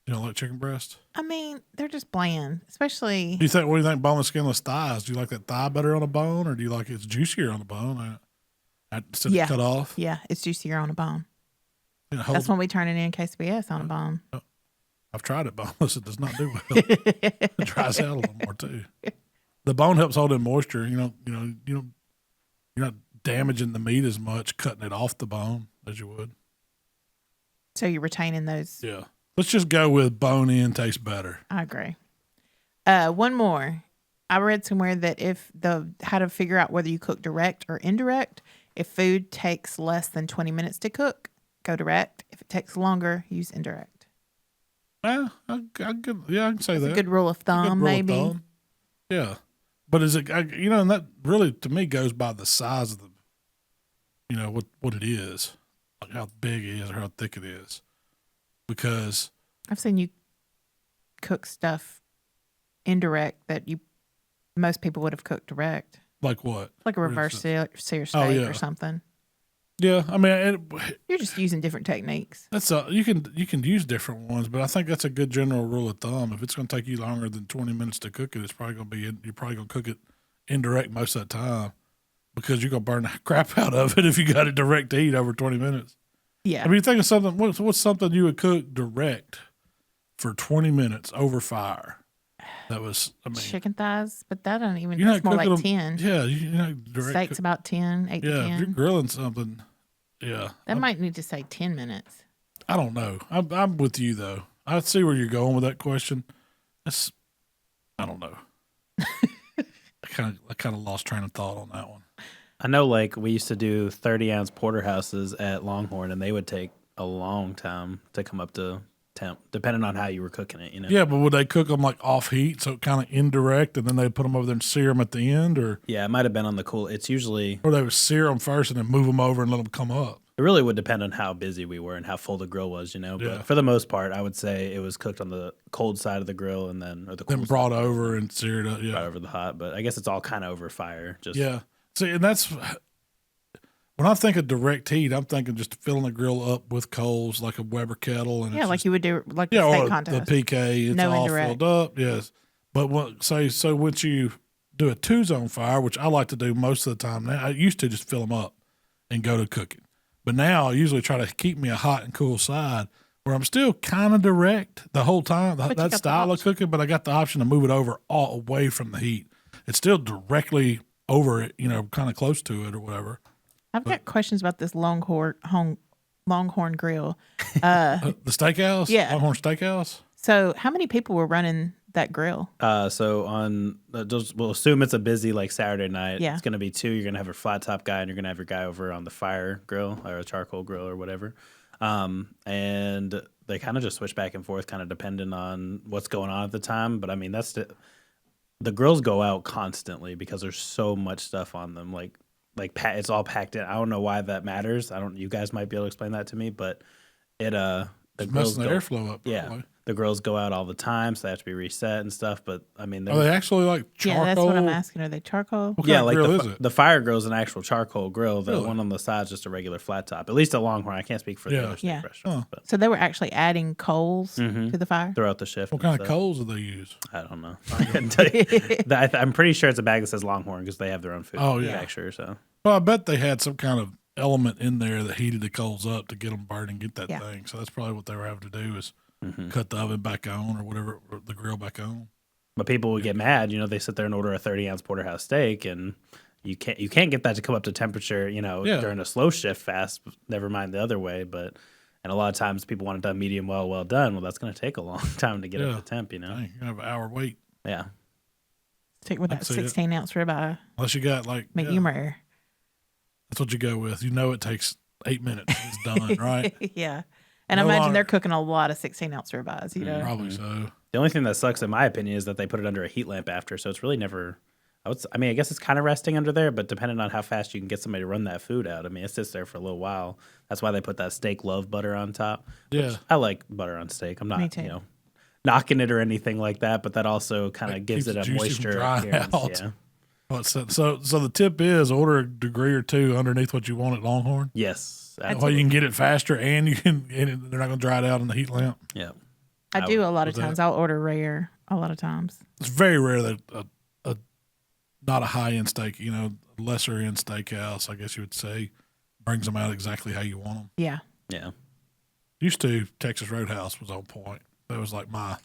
Speaker 2: You don't like chicken breast?
Speaker 3: I mean, they're just bland, especially.
Speaker 2: What do you think boneless, skinless thighs? Do you like that thigh better on a bone, or do you like it's juicier on the bone? Instead
Speaker 3: Yeah.
Speaker 2: of cut off.
Speaker 3: Yeah, it's juicier on a bone.
Speaker 2: You know,
Speaker 3: That's when we turn it in KSBS on a bone.
Speaker 2: I've tried it boneless. It does not do well. It dries out a little more too. The bone helps hold in moisture. You're not damaging the meat as much cutting it off the bone as you would.
Speaker 3: So you're retaining those.
Speaker 2: Yeah. Let's just go with bone in tastes better.
Speaker 3: I agree. One more. I read somewhere that how to figure out whether you cook direct or indirect. If food takes less than 20 minutes to cook, go direct. If it takes longer, use indirect.
Speaker 2: I can say that.
Speaker 3: A good rule of
Speaker 2: A good
Speaker 3: thumb,
Speaker 2: rule of
Speaker 3: maybe.
Speaker 2: thumb. Yeah. But is it, and that really to me goes by the size of what it is, like how big it is or how thick it is. Because
Speaker 3: I've seen you cook stuff indirect that most people would have cooked direct,
Speaker 2: like what?
Speaker 3: like a
Speaker 2: For
Speaker 3: reverse
Speaker 2: instance?
Speaker 3: sear
Speaker 2: Oh,
Speaker 3: steak
Speaker 2: yeah.
Speaker 3: or something.
Speaker 2: Yeah, I mean,
Speaker 3: You're just using different techniques.
Speaker 2: you can use different ones, but I think that's a good general rule of thumb. If it's going to take you longer than 20 minutes to cook it, it's probably going to be you're probably going to cook it indirect most of the time because you're going to burn the crap out of it if you got it direct to eat over 20 minutes.
Speaker 3: Yeah.
Speaker 2: I mean, think of something. What's something you would cook direct for 20 minutes over fire? That was,
Speaker 3: chicken thighs, but that don't even,
Speaker 2: you're not
Speaker 3: it's more like
Speaker 2: cooking
Speaker 3: 10.
Speaker 2: Yeah, you're not direct.
Speaker 3: Steak's about 10, 8 to
Speaker 2: Yeah, if
Speaker 3: 10.
Speaker 2: you're grilling something, yeah.
Speaker 3: That might need to say 10 minutes.
Speaker 2: I don't know. I'm with you though. I see where you're going with that question. I don't know. I kind of lost train of thought on that one.
Speaker 4: I know, like we used to do 30-ounce porterhouses at Longhorn, and they would take a long time to come up to temp, depending on how you were cooking it.
Speaker 2: Yeah, but would they cook them like off heat, so kind of indirect, and then they put them over there and sear them at the end, or
Speaker 4: Yeah, it might have been on the cool. It's usually
Speaker 2: they would sear them first and then move them over and let them come up?
Speaker 4: it really would depend on how busy we were and how full the grill was,
Speaker 2: Yeah.
Speaker 4: But for the most part, I would say it was cooked on the cold side of the grill and then or the cool
Speaker 2: Then brought
Speaker 4: side
Speaker 2: over and seared up.
Speaker 4: right
Speaker 2: Yeah,
Speaker 4: over the hot. But I guess it's all kind of over fire. Just
Speaker 2: yeah. See, and that's when I think of direct heat, I'm thinking just filling the grill up with coals like a Weber kettle, and
Speaker 3: Yeah,
Speaker 2: it's
Speaker 3: like
Speaker 2: just,
Speaker 3: you would do like the
Speaker 2: yeah,
Speaker 3: steak
Speaker 2: or
Speaker 3: contest.
Speaker 2: the PK. It's
Speaker 3: No
Speaker 2: all
Speaker 3: indirect.
Speaker 2: filled up. Yes, but so once you do a 2-zone fire, which I like to do most of the time now, I used to just fill them up and go to cooking, but now I usually try to keep me a hot and cool side where I'm still kind of direct the whole time.
Speaker 3: But you got
Speaker 2: That
Speaker 3: the
Speaker 2: style of
Speaker 3: option.
Speaker 2: cooking, but I got the option to move it over all away from the heat. It's still directly over it, kind of close to it or whatever.
Speaker 3: I've got questions about this Longhorn grill.
Speaker 2: The steakhouse?
Speaker 3: Yeah.
Speaker 2: Longhorn Steakhouse?
Speaker 3: So how many people were running that grill?
Speaker 4: So on we'll assume it's a busy like Saturday night.
Speaker 3: Yeah.
Speaker 4: It's gonna be 2. You're gonna have a flat top guy and you're gonna have your guy over on the fire grill or a charcoal grill or whatever. And they kind of just switch back and forth, kind of depending on what's going on at the time. But I mean, that's the grills go out constantly because there's so much stuff on them. Like it's all packed in. I don't know why that matters. You guys might be able to explain that to me, but the
Speaker 2: It's
Speaker 4: grills
Speaker 2: messing the
Speaker 4: go,
Speaker 2: airflow up.
Speaker 4: yeah,
Speaker 2: Probably.
Speaker 4: the grills go out all the time, so they have to be reset and stuff. But I mean,
Speaker 2: Are they actually like charcoal?
Speaker 3: Yeah, that's what I'm asking. Are they charcoal?
Speaker 2: What
Speaker 4: yeah,
Speaker 2: kind of
Speaker 4: like
Speaker 2: grill is it?
Speaker 4: the fire grill is an actual charcoal grill. The
Speaker 2: Really?
Speaker 4: one on the side is just a regular flat top. At least at Longhorn, I can't speak for the
Speaker 2: Yeah.
Speaker 4: other steak
Speaker 3: Yeah.
Speaker 4: restaurants, but
Speaker 3: So they were actually adding coals to the fire?
Speaker 4: throughout the shift.
Speaker 2: What
Speaker 4: and
Speaker 2: kind of
Speaker 4: stuff.
Speaker 2: coals do they use?
Speaker 4: I don't know. I couldn't tell you. I'm pretty sure it's a bag that says Longhorn because they have their own food
Speaker 2: Oh, yeah.
Speaker 4: manufacturer. So
Speaker 2: Well, I bet they had some kind of element in there that heated the coals up to get them burning and get that
Speaker 3: Yeah.
Speaker 2: thing. So that's probably what they were having to do is cut the oven back on or whatever, or the grill back on.
Speaker 4: But people would get mad, they sit there and order a 30-ounce porterhouse steak, and You can't get that to come up to temperature, during a slow shift fast. Never mind the other way, and a lot of times people want it done medium well done. Well, that's going to take a long time to get up to temp.
Speaker 2: Dang, you're gonna have an hour wait.
Speaker 4: Yeah.
Speaker 3: Stick with that 16-ounce ribeye.
Speaker 2: Unless you got
Speaker 3: medium rare.
Speaker 2: That's what you go with. It takes 8 minutes. It's done, right?
Speaker 3: Yeah. And I imagine they're cooking a lot of 16-ounce ribeyes,
Speaker 2: Probably so.
Speaker 4: The only thing that sucks, in my opinion, is that they put it under a heat lamp after, so it's really never. I guess it's kind of resting under there, but depending on how fast you can get somebody to run that food out, it sits there for a little while. That's why they put that steak love butter on top.
Speaker 2: Yeah,
Speaker 4: I like butter on steak. I'm not, knocking it or anything like that, but that also kind of gives it a moisture appearance. Yeah.
Speaker 2: So the tip is order a degree or two underneath what you want at Longhorn.
Speaker 4: Yes,
Speaker 2: that way you can get it faster, and they're not going to dry it out in the heat lamp.
Speaker 4: Yeah,
Speaker 3: I do a lot of times. I'll order rare a lot of times.
Speaker 2: It's very rare that not a high end steak, lesser end steakhouse, I guess you would say, brings them out exactly how you want them.
Speaker 3: Yeah.
Speaker 4: Yeah.
Speaker 2: Used to, Texas Roadhouse was on point. That was like my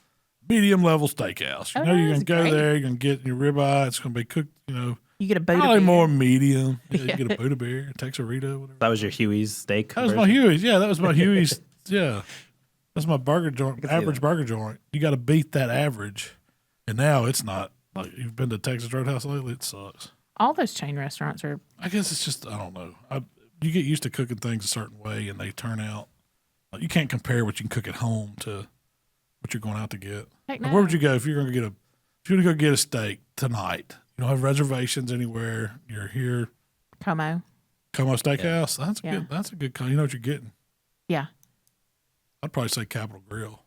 Speaker 2: medium level steakhouse. You're going to go there, you're going to get your ribeye. It's going to be cooked,
Speaker 3: You get a Buddha
Speaker 2: probably
Speaker 3: beer.
Speaker 2: more medium. Yeah, you get a Buddha beer, Texarito, whatever.
Speaker 4: That was your Huey's steak.
Speaker 2: That was my Huey's. Yeah, that was my Huey's. Yeah. That's my burger joint, average burger joint. You got to beat that average. And now it's not. Like, you've been to Texas Roadhouse lately? It sucks.
Speaker 3: All those chain restaurants are.
Speaker 2: I guess it's just, I don't know. You get used to cooking things a certain way, and they turn out. You can't compare what you can cook at home to what you're going out to get.
Speaker 3: Heck
Speaker 2: no.
Speaker 3: no.
Speaker 2: Where would you go if you're going to go get a steak tonight? You don't have reservations anywhere. You're here.
Speaker 3: Como
Speaker 2: Steakhouse. Yeah. That's a good. You know what you're getting.
Speaker 3: Yeah.
Speaker 2: I'd probably say Capitol Grill.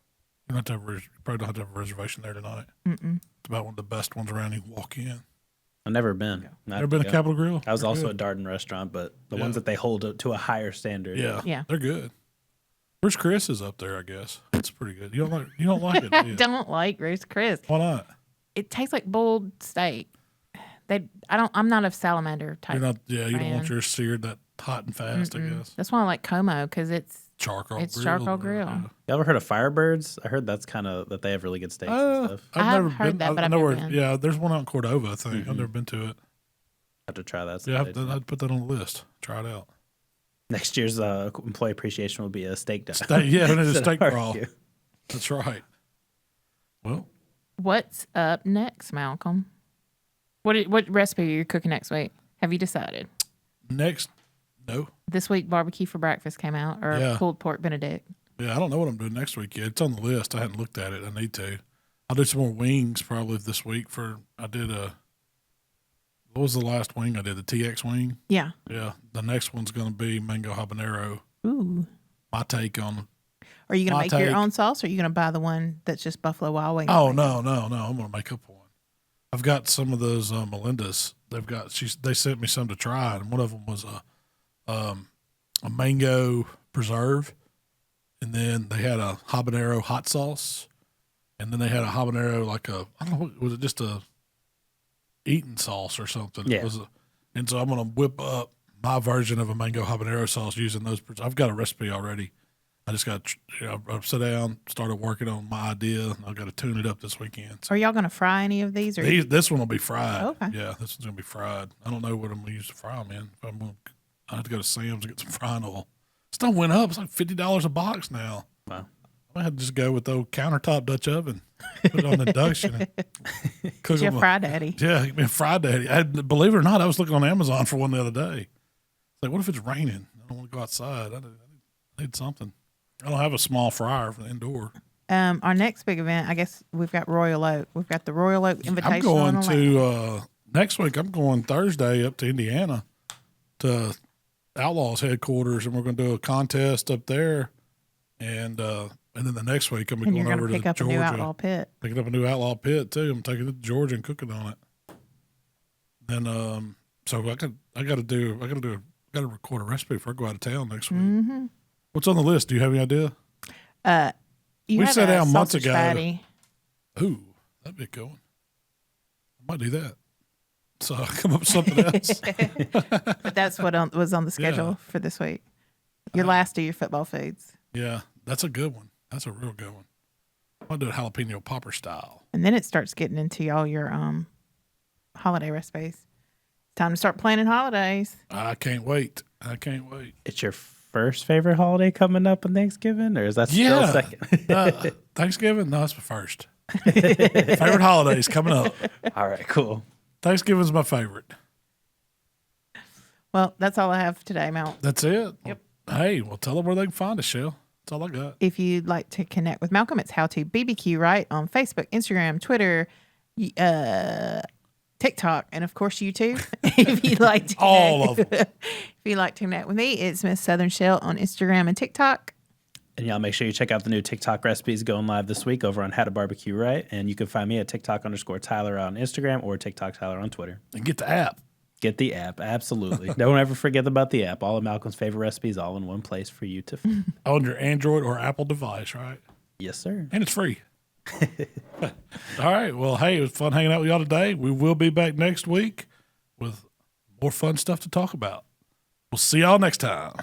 Speaker 2: You probably don't have to have a reservation there tonight.
Speaker 3: Mm-mm.
Speaker 2: It's about one of the best ones around. You can walk in.
Speaker 4: I've never been.
Speaker 2: Never been to Capitol Grill?
Speaker 4: I was also a Darden restaurant, but the ones that they hold to a higher standard.
Speaker 2: Yeah. They're good. Where's Chris is up there, I guess. It's pretty good. You don't like it, do you?
Speaker 3: I don't like Roast Chris.
Speaker 2: Why not?
Speaker 3: It tastes like boiled steak. I'm not a salamander type.
Speaker 2: You don't want yours seared that hot and fast, I guess.
Speaker 3: That's why I like Como, because it's
Speaker 2: charcoal grill.
Speaker 4: You ever heard of Firebirds? I heard that's kind of that they have really good steaks and stuff.
Speaker 3: I've never heard that, but I've never been.
Speaker 2: Yeah, there's one out in Cordova, I think. I've never been to it.
Speaker 4: Have to try that.
Speaker 2: Yeah, I'd put that on the list. Try it out.
Speaker 4: Next year's employee appreciation will be a steak dinner.
Speaker 2: A steak crawl. That's right. Well,
Speaker 3: what's up next, Malcolm? What recipe are you cooking next week? Have you decided?
Speaker 2: No.
Speaker 3: This week, barbecue for breakfast came out, or pulled pork Benedict.
Speaker 2: Yeah, I don't know what I'm doing next week yet. It's on the list. I hadn't looked at it. I need to. I'll do some more wings probably this week. What was the last wing I did? The TX wing?
Speaker 3: Yeah.
Speaker 2: Yeah. The next one's going to be mango habanero.
Speaker 3: Ooh.
Speaker 2: My take on.
Speaker 3: Are you going to make your own sauce, or are you going to buy the one that's just Buffalo Wild Wings?
Speaker 2: Oh, no. I'm going to make up one. I've got some of those Melinda's. They sent me some to try, and one of them was a mango preserve, and then they had a habanero hot sauce, and then they had a habanero I don't know, was it just a eating sauce or something?
Speaker 4: Yeah.
Speaker 2: And so I'm going to whip up my version of a mango habanero sauce using those. I've got a recipe already. I just got I sat down, started working on my idea, and I've got to tune it up this weekend. So
Speaker 3: are y'all going to fry any of these?
Speaker 2: This one will be fried.
Speaker 3: Oh, okay.
Speaker 2: Yeah, this one's going to be fried. I don't know what I'm going to use to fry them in. I have to go to Sam's and get some frying oil. Stuff went up. It's like $50 a box now.
Speaker 4: Wow.
Speaker 2: I had to just go with the old countertop Dutch oven, put it on induction, and cook them.
Speaker 3: Fry Daddy.
Speaker 2: Yeah, give me a Fry Daddy. Believe it or not, I was looking on Amazon for one the other day. It's like, what if it's raining? I don't want to go outside. I need something. I don't have a small fryer for the indoor.
Speaker 3: Our next big event, I guess we've got Royal Oak. We've got the Royal Oak Invitational.
Speaker 2: I'm going to next week. I'm going Thursday up to Indiana to Outlaws headquarters, and we're going to do a contest up there. And then the next week I'm going over to
Speaker 3: pick up
Speaker 2: Georgia.
Speaker 3: A new outlaw pit.
Speaker 2: Picking up a new outlaw pit too. I'm taking it to Georgia and cooking on it. Then so I got to record a recipe before I go out of town next week.
Speaker 3: Mm-hmm.
Speaker 2: What's on the list? Do you have any idea?
Speaker 3: We
Speaker 2: sat down months ago.
Speaker 3: Patty.
Speaker 2: Ooh, that'd be a good one. I might do that. So I'll come up with something else.
Speaker 3: But that's what was on the schedule for this week. Your last of your football foods.
Speaker 2: Yeah, that's a good one. That's a real good one. I'll do it jalapeno popper style.
Speaker 3: And then it starts getting into all your holiday recipes. Time to start planning holidays.
Speaker 2: I can't wait.
Speaker 4: It's your first favorite holiday coming up on Thanksgiving, or is that still second?
Speaker 2: Thanksgiving? No, it's my first. Favorite holidays coming up.
Speaker 4: All right, cool.
Speaker 2: Thanksgiving's my favorite.
Speaker 3: Well, that's all I have today, Mel.
Speaker 2: That's it?
Speaker 3: Yep.
Speaker 2: Hey, well, tell them where they can find us, Shell. That's all I got.
Speaker 3: If you'd like to connect with Malcolm, it's HowToBBQRight on Facebook, Instagram, Twitter, TikTok, and of course YouTube. If you'd like to
Speaker 2: all of them.
Speaker 3: If you'd like to connect with me, it's Miss Southern Shell on Instagram and TikTok.
Speaker 4: And y'all make sure you check out the new TikTok recipes going live this week over on HowToBBQRight. And you can find me at TikTok_Tyler on Instagram or TikTok Tyler on Twitter.
Speaker 2: And get the app.
Speaker 4: Get the app, absolutely. Don't ever forget about the app. All of Malcolm's favorite recipes all in one place for you to find.
Speaker 2: On your Android or Apple device, right?
Speaker 4: Yes, sir.
Speaker 2: And it's free. All right. Well, hey, it was fun hanging out with y'all today. We will be back next week with more fun stuff to talk about. We'll see y'all next time.